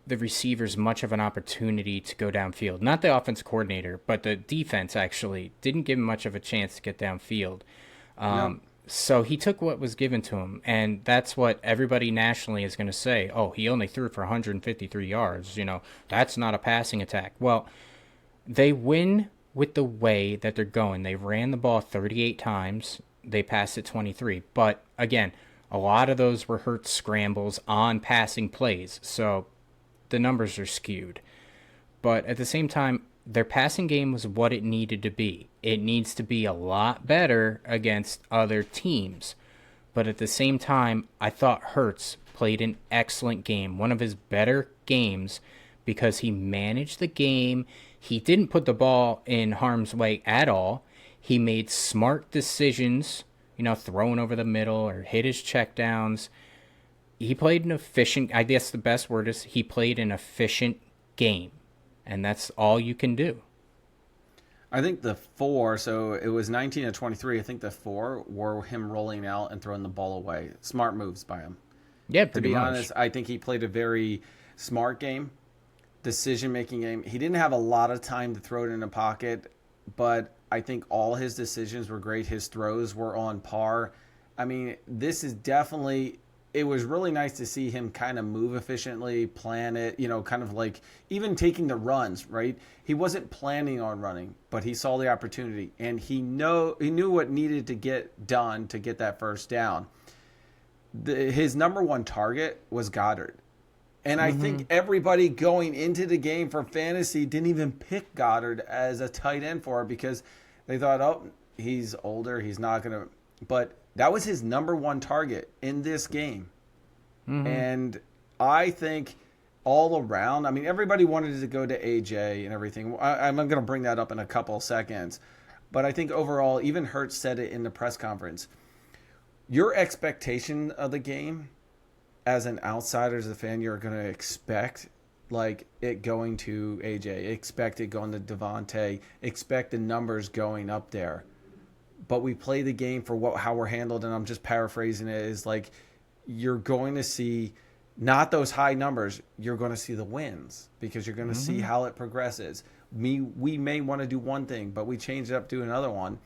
the receivers much of an opportunity to go downfield. Not the offense coordinator, but the defense actually didn't give him much of a chance to get downfield. No. So he took what was given to him, and that's what everybody nationally is going to say. Oh, he only threw for 153 yards. That's not a passing attack. Well, they win with the way that they're going. They ran the ball 38 times. They passed it 23. But, again, a lot of those were Hurts scrambles on passing plays. So the numbers are skewed. But at the same time, their passing game was what it needed to be. It needs to be a lot better against other teams. But at the same time, I thought Hurts played an excellent game, one of his better games, because he managed the game. He didn't put the ball in harm's way at all. He made smart decisions, throwing over the middle or hit his checkdowns. He played an efficient, I guess the best word is he played an efficient game. And that's all you can do. I think the 4, so it was 19 to 23. I think the 4 were him rolling out and throwing the ball away. Smart moves by him. Yeah, to be honest, I think he played a very smart game, decision-making game. He didn't have a lot of time to throw it in the pocket, but I think all his decisions were great. His throws were on par. I mean, this is definitely... It was really nice to see him kind of move efficiently, plan it, kind of like even taking the runs, right? He wasn't planning on running, but he saw the opportunity and he knew what needed to get done to get that first down. His number one target was Goddard. And I think everybody going into the game for fantasy didn't even pick Goddard as a tight end for it because they thought, oh, he's older, he's not going to... But that was his number one target in this game. And I think all around, I mean, everybody wanted to go to AJ and everything. I'm going to bring that up in a couple of seconds. But I think overall, even Hurts said it in the press conference. Your expectation of the game as an outsider, as a fan, you're going to expect it going to AJ, expect it going to Devontae, expect the numbers going up there. But we play the game for how we're handled, and I'm just paraphrasing it, is you're going to see not those high numbers, you're going to see the wins because you're going to see how it progresses. We may want to do one thing, but we change it up to another one,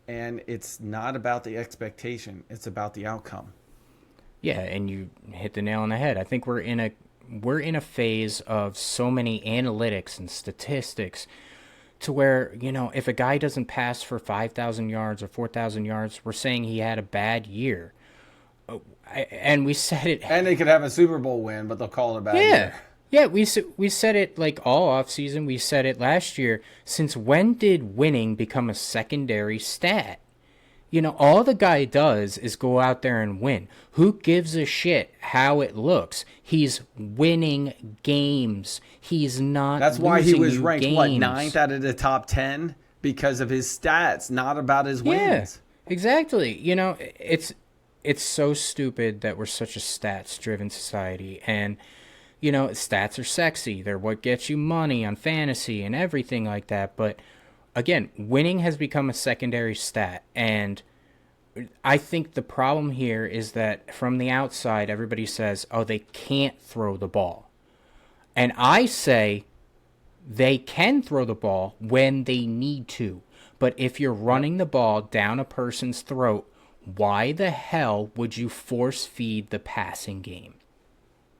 and it's not about the expectation, it's about the outcome. Yeah, and you hit the nail on the head. I think we're in a phase of so many analytics and statistics to where, if a guy doesn't pass for 5,000 yards or 4,000 yards, we're saying he had a bad year. And we said it. And they could have a Super Bowl win, but they'll call it a bad year. Yeah, we said it all offseason. We said it last year. Since when did winning become a secondary stat? All the guy does is go out there and win. Who gives a shit how it looks? He's winning games. He's not. That's why he was ranked, games. 9th out of the top 10? Because of his stats, not about his wins. Yeah, exactly. It's so stupid that we're such a stats-driven society. And, stats are sexy. They're what gets you money on fantasy and everything like that. But again, winning has become a secondary stat. And I think the problem here is that from the outside, everybody says, oh, they can't throw the ball. And I say they can throw the ball when they need to. But if you're running the ball down a person's throat, why the hell would you force feed the passing game?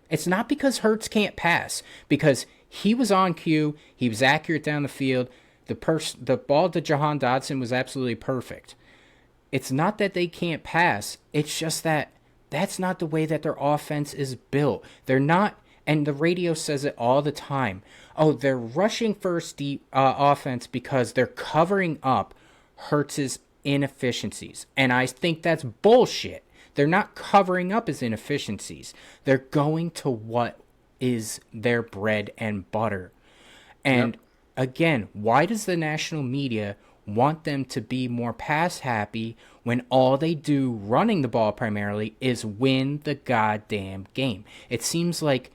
It's not because Hurts can't pass, because he was on cue, he was accurate down the field, the ball to Jahan Dotson was absolutely perfect. It's not that they can't pass, it's just that That's not the way that their offense is built. They're not, and the radio says it all the time. Oh, they're rushing first offense because they're covering up Hurts's inefficiencies. And I think that's bullshit. They're not covering up his inefficiencies. They're going to what is their bread and butter. And again, why does the national media want them to be more pass happy when all they do running the ball primarily is win the goddamn game? It seems like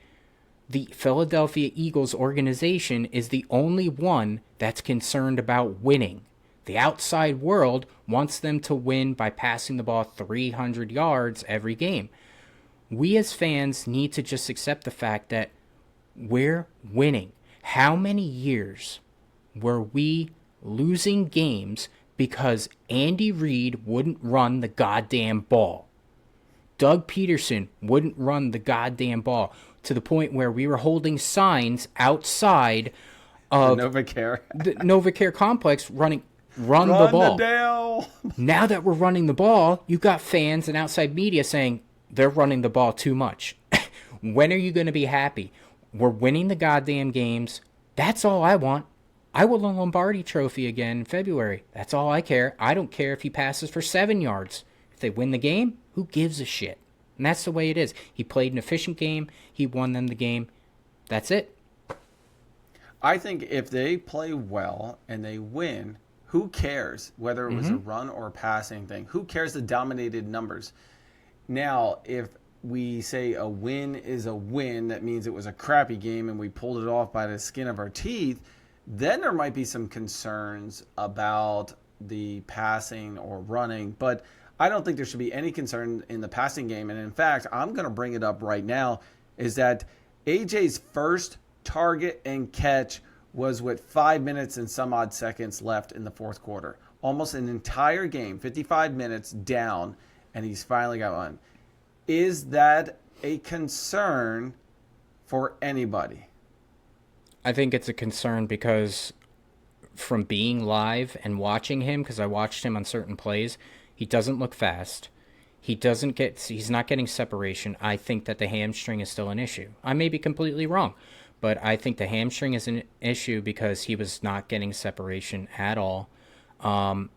the Philadelphia Eagles organization is the only one that's concerned about winning. The outside world wants them to win by passing the ball 300 yards every game. We as fans need to just accept the fact that we're winning. How many years were we losing games because Andy Reid wouldn't run the goddamn ball? Doug Peterson wouldn't run the goddamn ball to the point where we were holding signs outside of the NovaCare complex run the ball. Now that we're running the ball, you got fans and outside media saying they're running the ball too much. When are you going to be happy? We're winning the goddamn games. That's all I want. I will win a Lombardi trophy again in February. That's all I care. I don't care if he passes for 7 yards. If they win the game, who gives a shit? And that's the way it is. He played an efficient game. He won them the game. That's it. I think if they play well and they win, who cares whether it was a run or a passing thing? Who cares the dominated numbers? Now, if we say a win is a win, that means it was a crappy game and we pulled it off by the skin of our teeth, then there might be some concerns about the passing or running. But I don't think there should be any concern in the passing game. And in fact, I'm going to bring it up right now, is that AJ's first target and catch was with 5 minutes and some odd seconds left in the fourth quarter. Almost an entire game, 55 minutes down, and he's finally got one. Is that a concern for anybody? I think it's a concern because from being live and watching him, because I watched him on certain plays, he doesn't look fast. He's not getting separation. I think that the hamstring is still an issue. I may be completely wrong, but I think the hamstring is an issue because he was not getting separation at all.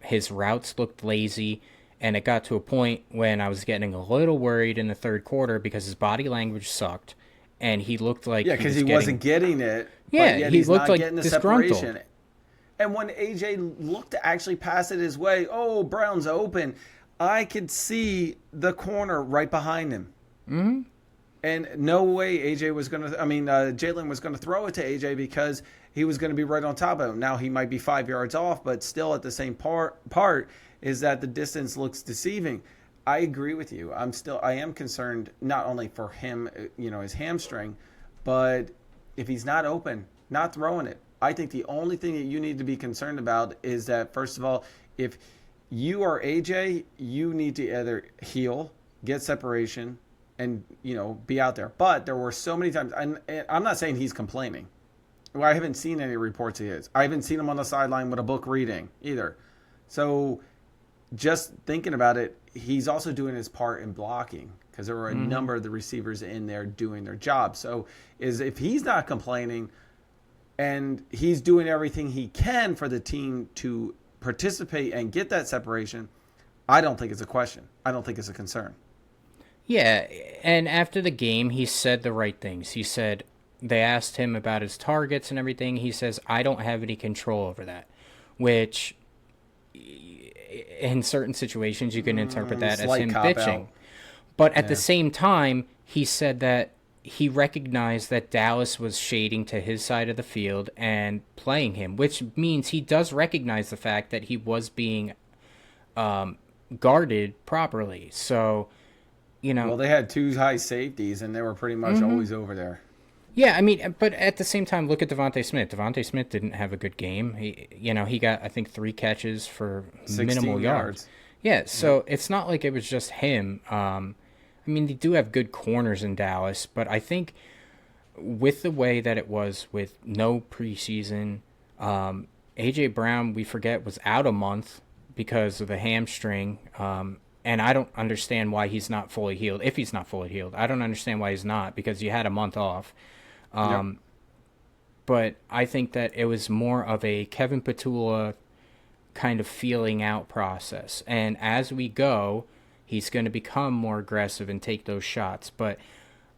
His routes looked lazy, and it got to a point when I was getting a little worried in the third quarter because his body language sucked, and he looked like because he wasn't getting it. Yeah, but he he's looked not like getting the disgruntled. separation. And when AJ looked to actually pass it his way, oh, Brown's open. I could see the corner right behind him. Mm-hmm. And no way Jalen was going to throw it to AJ because he was going to be right on top of him. Now he might be 5 yards off, but still at the same part is that the distance looks deceiving. I agree with you. I am concerned not only for him, his hamstring, but if he's not open, not throwing it. I think the only thing that you need to be concerned about is that, first of all, if you are AJ, you need to either heal, get separation, and be out there. But there were so many times, and I'm not saying he's complaining. Well, I haven't seen any reports he is. I haven't seen him on the sideline with a book reading either. So just thinking about it, he's also doing his part in blocking because there were a number of the receivers in there doing their job. So if he's not complaining and he's doing everything he can for the team to participate and get that separation, I don't think it's a question. I don't think it's a concern. Yeah, and after the game, he said the right things. He said, they asked him about his targets and everything. He says, I don't have any control over that, which in certain situations you can interpret that as him bitching. But at the same time, he said that he recognized that Dallas was shading to his side of the field and playing him, which means he does recognize the fact that he was being guarded properly. So, Well, they had two high safeties, and they were pretty much always over there. Yeah, I mean, but at the same time, look at Devontae Smith. Devontae Smith didn't have a good game. He got, I think, 3 catches for minimal yards. Yeah, so it's not like it was just him. I mean, they do have good corners in Dallas, but I think with the way that it was with no preseason, A.J. Brown, we forget, was out a month because of the hamstring. And I don't understand why he's not fully healed. If he's not fully healed, I don't understand why he's not, because you had a month off. Yep. But I think that it was more of a Kevin Petula kind of feeling out process. And as we go, he's going to become more aggressive and take those shots. But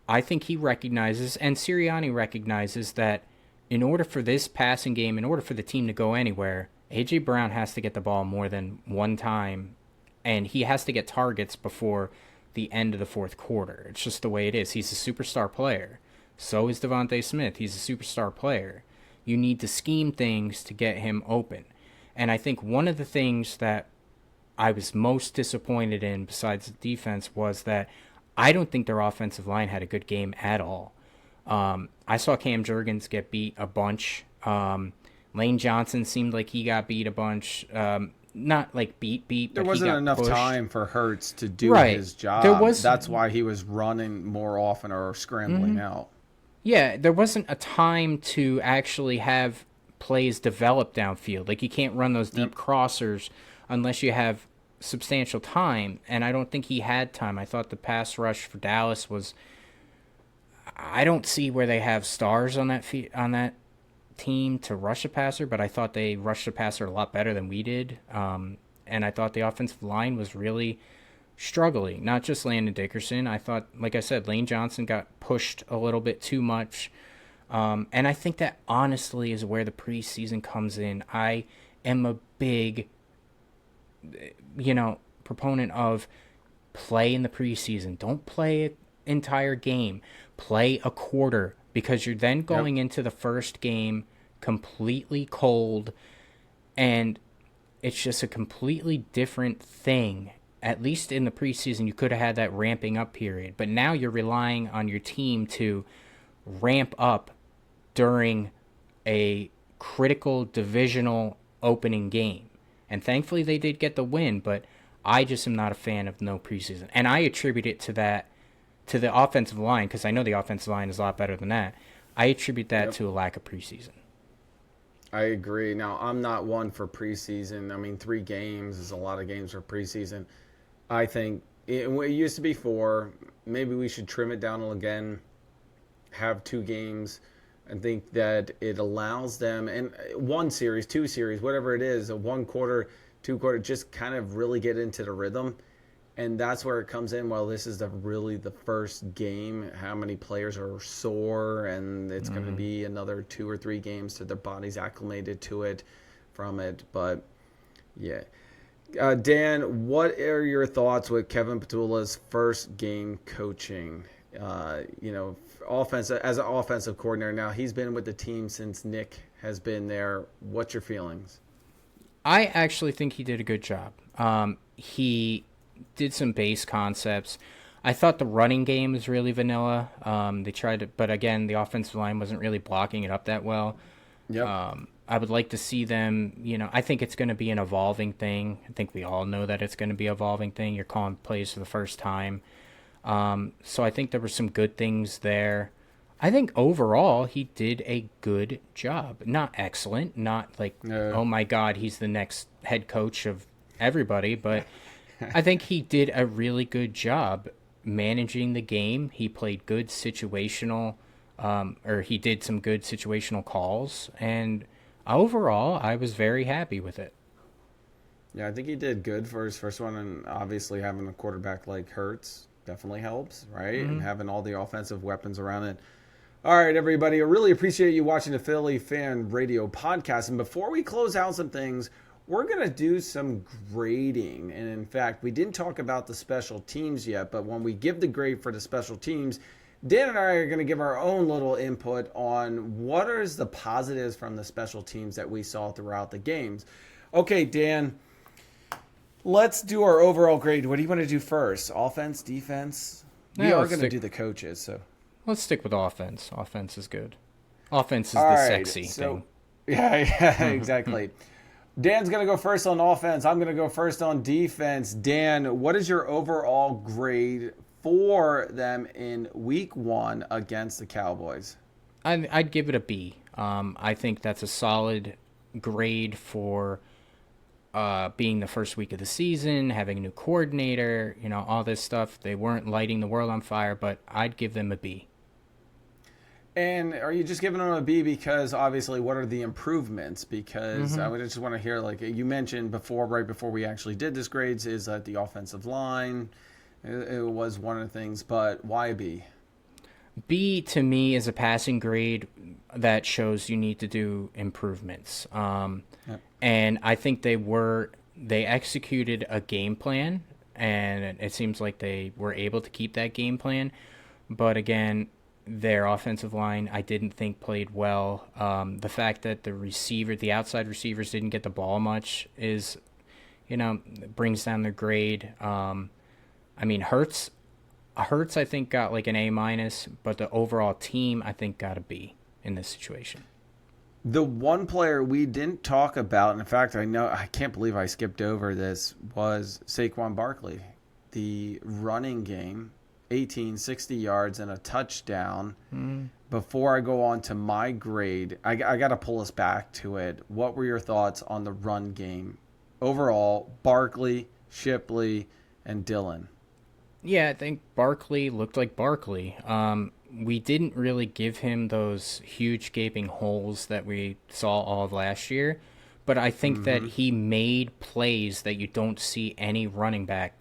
I think he recognizes, and Sirianni recognizes, that in order for this passing game, in order for the team to go anywhere, A.J. Brown has to get the ball more than one time, and he has to get targets before the end of the fourth quarter. It's just the way it is. He's a superstar player. So is Devontae Smith. He's a superstar player. You need to scheme things to get him open. And I think one of the things that I was most disappointed in, besides the defense, was that I don't think their offensive line had a good game at all. I saw Cam Jurgens get beat a bunch. Lane Johnson seemed like he got beat a bunch. Not like beat, but there wasn't enough pushed. Time for Hurts to do his job. That's why he was running more often or scrambling out. Yeah, there wasn't a time to actually have plays develop downfield. Like, you can't run those deep crossers unless you have substantial time, and I don't think he had time. I thought the pass rush for Dallas was... I don't see where they have stars on that team to rush a passer, but I thought they rushed a passer a lot better than we did. And I thought the offensive line was really struggling, not just Landon Dickerson. I thought, like I said, Lane Johnson got pushed a little bit too much. And I think that honestly is where the preseason comes in. I am a big, proponent of play in the preseason. Don't play an entire game. Play a quarter, because you're then going into the first game completely cold, and it's just a completely different thing. At least in the preseason, you could have had that ramping up period. But now you're relying on your team to ramp up during a critical divisional opening game. And thankfully they did get the win, but I just am not a fan of no preseason. And I attribute it to the offensive line, because I know the offensive line is a lot better than that. I attribute that to a lack of preseason. I agree. Now, I'm not one for preseason. I mean, 3 games is a lot of games for preseason. I think it used to be 4. Maybe we should trim it down again, have 2 games. I think that it allows them, and 1 series, 2 series, whatever it is, a 1 quarter, 2 quarter, just kind of really get into the rhythm. And that's where it comes in. Well, this is really the first game. How many players are sore, and it's going to be another 2 or 3 games to their bodies acclimated to it from it. But yeah. Dan, what are your thoughts with Kevin Petula's first game coaching? Offense as an offensive coordinator. Now, he's been with the team since Nick has been there. What's your feelings? I actually think he did a good job. He did some base concepts. I thought the running game was really vanilla. They tried to, but again, the offensive line wasn't really blocking it up that well. Yep. I would like to see them, I think it's going to be an evolving thing. I think we all know that it's going to be an evolving thing. You're calling plays for the first time. So I think there were some good things there. I think overall he did a good job. Not excellent, not like, oh my God, he's the next head coach of everybody, but I think he did a really good job managing the game. He played good situational, he did some good situational calls, and overall, I was very happy with it. Yeah, I think he did good for his first one, and obviously having a quarterback like Hurts definitely helps, right? And having all the offensive weapons around it. All right, everybody, I really appreciate you watching the Philly Fan Radio podcast. And before we close out some things, we're going to do some grading. And in fact, we didn't talk about the special teams yet, but when we give the grade for the special teams, Dan and I are going to give our own little input on what is the positives from the special teams that we saw throughout the games. Okay, Dan, let's do our overall grade. What do you want to do first? Offense, defense? We are going to do the coaches. So let's stick with offense. Offense is good. Offense is the sexy thing. Yeah, exactly. Dan's going to go first on offense. I'm going to go first on defense. Dan, what is your overall grade for them in week 1 against the Cowboys? I'd give it a B. I think that's a solid grade for being the first week of the season, having a new coordinator, all this stuff. They weren't lighting the world on fire, but I'd give them a B. And are you just giving them a B because obviously what are the improvements? Because I would just want to hear, like you mentioned before, right before we actually did this grades, is that the offensive line, it was one of the things, but why B? B to me is a passing grade that shows you need to do improvements. Yep. And I think they executed a game plan, and it seems like they were able to keep that game plan. But again, their offensive line, I didn't think played well. The fact that the outside receivers didn't get the ball much is, brings down their grade. Hurts, I think got like an A minus, but the overall team I think got a B in this situation. The one player we didn't talk about, and in fact, I can't believe I skipped over this, was Saquon Barkley. The running game, 60 yards and a touchdown. Before I go on to my grade, I got to pull us back to it. What were your thoughts on the run game? Overall, Barkley, Shipley, and Dillon. Yeah, I think Barkley looked like Barkley. We didn't really give him those huge gaping holes that we saw all of last year, but I think that he made plays that you don't see any running back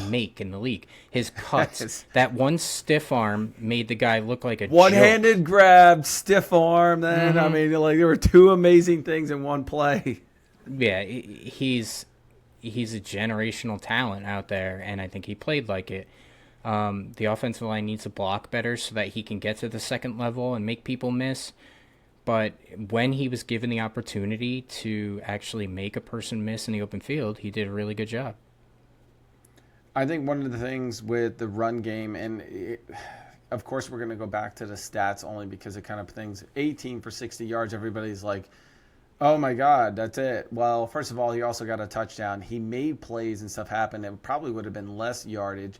make in the league. His cuts, that one stiff arm made the guy look like a one-handed joke. grab, stiff arm. Then there were two amazing things in one play. Yeah, he's a generational talent out there, and I think he played like it. The offensive line needs to block better so that he can get to the second level and make people miss. But when he was given the opportunity to actually make a person miss in the open field, he did a really good job. I think one of the things with the run game, of course we're going to go back to the stats only because it kind of things, 18 for 60 yards, everybody's like, oh my God, that's it. Well, first of all, he also got a touchdown. He made plays and stuff happen. It probably would have been less yardage.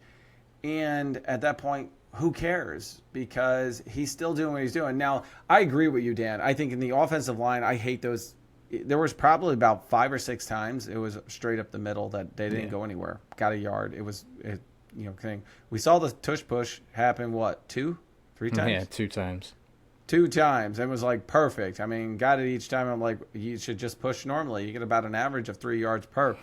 And at that point, who cares? Because he's still doing what he's doing. Now, I agree with you, Dan. I think in the offensive line, I hate those. There was probably about 5 or 6 times it was straight up the middle that they didn't go anywhere. Got a yard. Thing. We saw the tush push happen, 2, 3 times? Yeah, 2 times. 2 times. It was like perfect. I mean, got it each time. I'm like, you should just push normally. You get about an average of 3 yards per.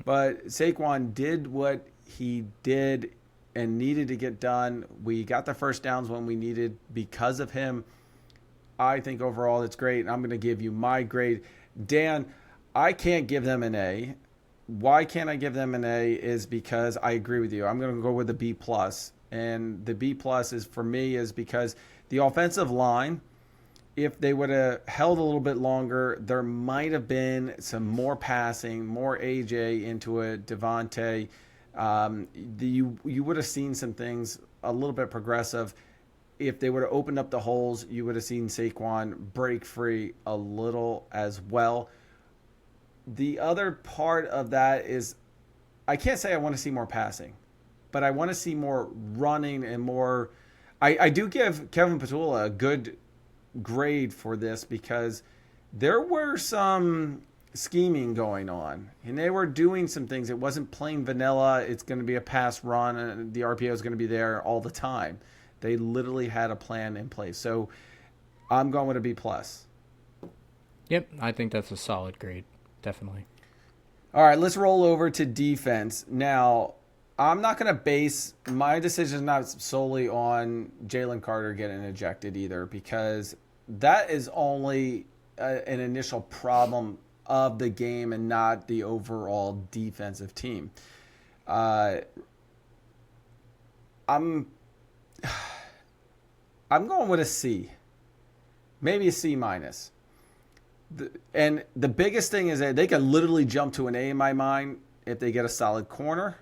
But Saquon did what he did and needed to get done. We got the first downs when we needed because of him. I think overall it's great. I'm going to give you my grade. Dan, I can't give them an A. Why can't I give them an A is because I agree with you. I'm going to go with a B+. And the B+ is for me is because the offensive line, if they would have held a little bit longer, there might have been some more passing, more AJ into it, Devontae. You would have seen some things a little bit progressive. If they would have opened up the holes, you would have seen Saquon break free a little as well. The other part of that is I can't say I want to see more passing, but I want to see more running and more. I do give Kevin Petula a good grade for this because there were some scheming going on and they were doing some things. It wasn't plain vanilla. It's going to be a pass run and the RPO is going to be there all the time. They literally had a plan in place. So I'm going with a B+. Yep, I think that's a solid grade. Definitely. All right, let's roll over to defense. Now, I'm not going to base my decision not solely on Jalen Carter getting ejected either because that is only an initial problem of the game and not the overall defensive team. I'm going with a C, maybe a C-. And the biggest thing is that they can literally jump to an A in my mind if they get a solid corner,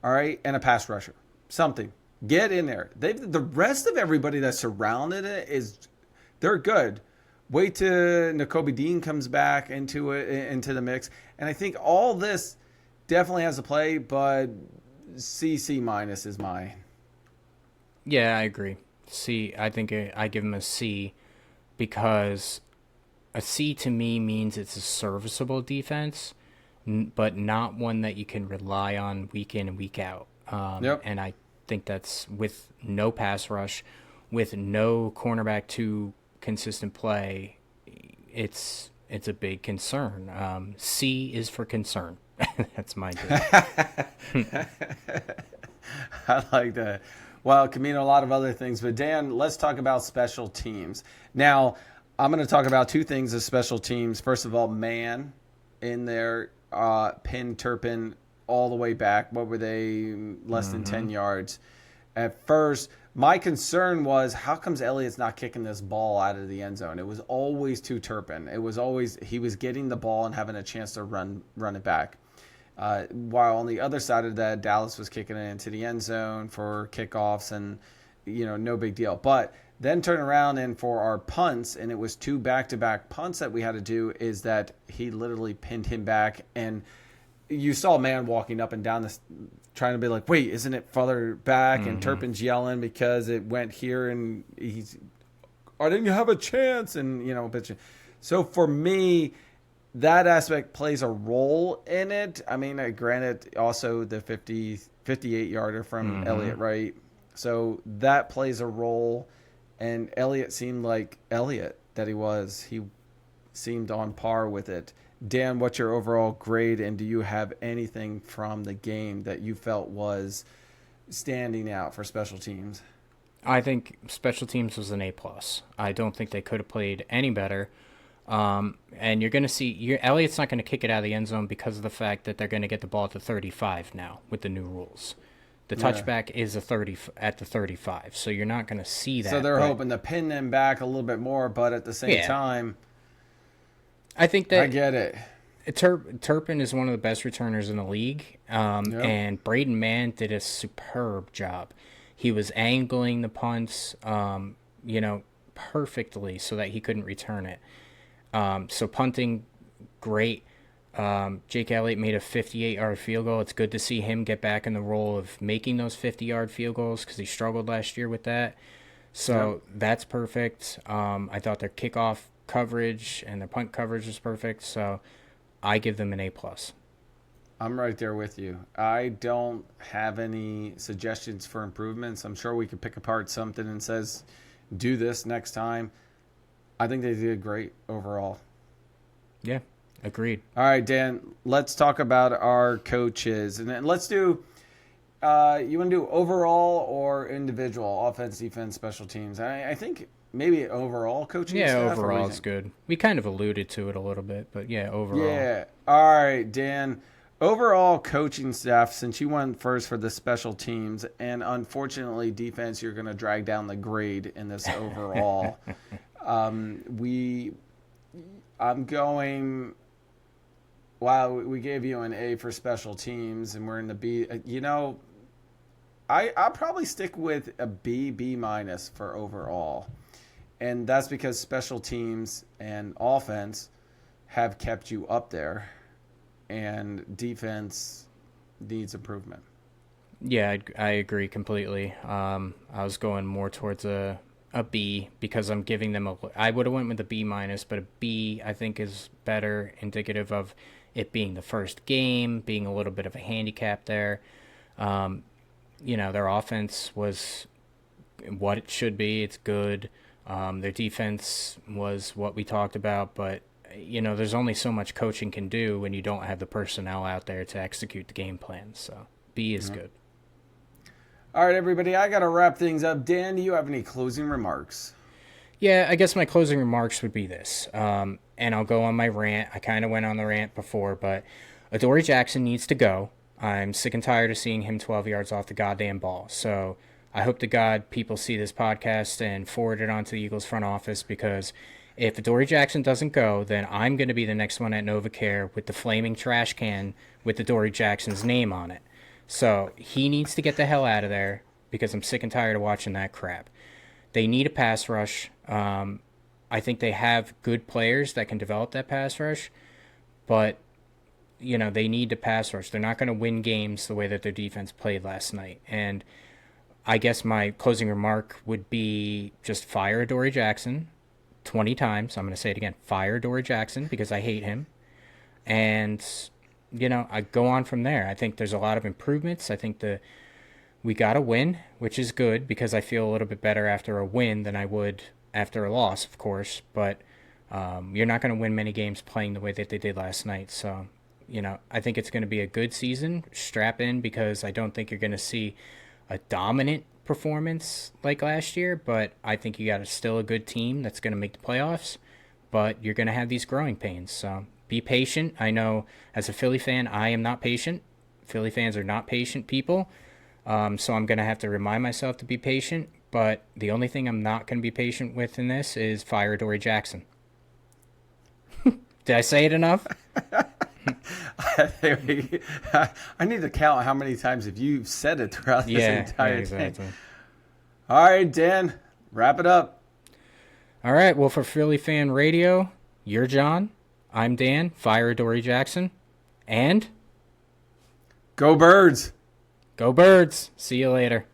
all right, and a pass rusher. Something. Get in there. The rest of everybody that surrounded it they're good. Wait till Nakobe comes back into the mix. And I think all this definitely has to play, but C- is mine. Yeah, I agree. C, I think I give him a C because a C to me means it's a serviceable defense. but not one that you can rely on week in and week out. Yep. And I think that's with no pass rush, with no cornerback to consistent play. It's a big concern. C is for concern. That's my take. I like that. Well, it can mean a lot of other things. But Dan, let's talk about special teams. Now, I'm going to talk about two things of special teams. First of all, Mann in there, pin Turpin all the way back. What were they? Less than 10 yards. At first, my concern was, how comes Elliott's not kicking this ball out of the end zone? It was always to Turpin. It was always, he was getting the ball and having a chance to run it back. While on the other side of that, Dallas was kicking it into the end zone for kickoffs and, no big deal. But then turn around and for our punts, and it was 2 back-to-back punts that we had to do, is that he literally pinned him back. And you saw Mann walking up and down this, trying to be like, wait, isn't it farther back? And Turpin's yelling because it went here and I didn't have a chance. And, bitch. So for me, that aspect plays a role in it. I mean, granted, also the 58-yarder from Elliott, right? So that plays a role. And Elliott seemed like Elliott that he was. He seemed on par with it. Dan, what's your overall grade, and do you have anything from the game that you felt was standing out for special teams? I think special teams was an A+. I don't think they could have played any better. And you're going to see Elliott's not going to kick it out of the end zone because of the fact that they're going to get the ball at the 35 now with the new rules. The touchback is at the 35, so you're not going to see that. So they're hoping to pin them back a little bit more, but at the same time, I think that I get it. Turpin is one of the best returners in the league, and Braden Mann did a superb job. He was angling the punts, perfectly so that he couldn't return it. So punting, great. Jake Elliott made a 58-yard field goal. It's good to see him get back in the role of making those 50-yard field goals because he struggled last year with that. So that's perfect. I thought their kickoff coverage and their punt coverage was perfect. So I give them an A+. I'm right there with you. I don't have any suggestions for improvements. I'm sure we could pick apart something and says, do this next time. I think they did great overall. Yeah, agreed. All right, Dan, let's talk about our coaches. And then let's do, you want to do overall or individual, offense, defense, special teams? I think maybe overall coaching staff. Yeah, overall is good. We kind of alluded to it a little bit, but yeah, overall. Yeah. All right, Dan. Overall coaching staff, since you went first for the special teams, and unfortunately defense, you're going to drag down the grade in this overall. I'm going, wow, we gave you an A for special teams, and we're in the B. I'll probably stick with a B minus for overall. And that's because special teams and offense have kept you up there, and defense needs improvement. Yeah, I agree completely. I was going more towards a B because I'm giving them I would have went with a B minus, but a B I think is better, indicative of it being the first game, being a little bit of a handicap there. Their offense was what it should be. It's good. Their defense was what we talked about, but there's only so much coaching can do when you don't have the personnel out there to execute the game plan. So B is good. All right, everybody, I got to wrap things up. Dan, do you have any closing remarks? Yeah, I guess my closing remarks would be this, and I'll go on my rant. I kind of went on the rant before, but Adoree Jackson needs to go. I'm sick and tired of seeing him 12 yards off the goddamn ball. So I hope to God people see this podcast and forward it on to the Eagles front office, because if Adoree Jackson doesn't go, then I'm going to be the next one at NovaCare with the flaming trash can with Adoree Jackson's name on it. So he needs to get the hell out of there because I'm sick and tired of watching that crap. They need a pass rush. I think they have good players that can develop that pass rush, but they need to pass rush. They're not going to win games the way that their defense played last night. And I guess my closing remark would be just fire Adoree Jackson 20 times. I'm going to say it again. Fire Adoree Jackson because I hate him. And I go on from there. I think there's a lot of improvements. I think we got a win, which is good because I feel a little bit better after a win than I would after a loss, of course. But you're not going to win many games playing the way that they did last night. So, I think it's going to be a good season. Strap in because I don't think you're going to see a dominant performance like last year, but I think you got still a good team that's going to make the playoffs, but you're going to have these growing pains. So be patient. I know as a Philly fan, I am not patient. Philly fans are not patient people. So I'm going to have to remind myself to be patient, but the only thing I'm not going to be patient with in this is fire Dory Jackson. Did I say it enough? I need to count how many times have you said it throughout this entire exactly. thing. All right, Dan, wrap it up. All right, well, for Philly Fan Radio, you're John. I'm Dan, fire Dory Jackson, and go Birds. Go Birds. See you later.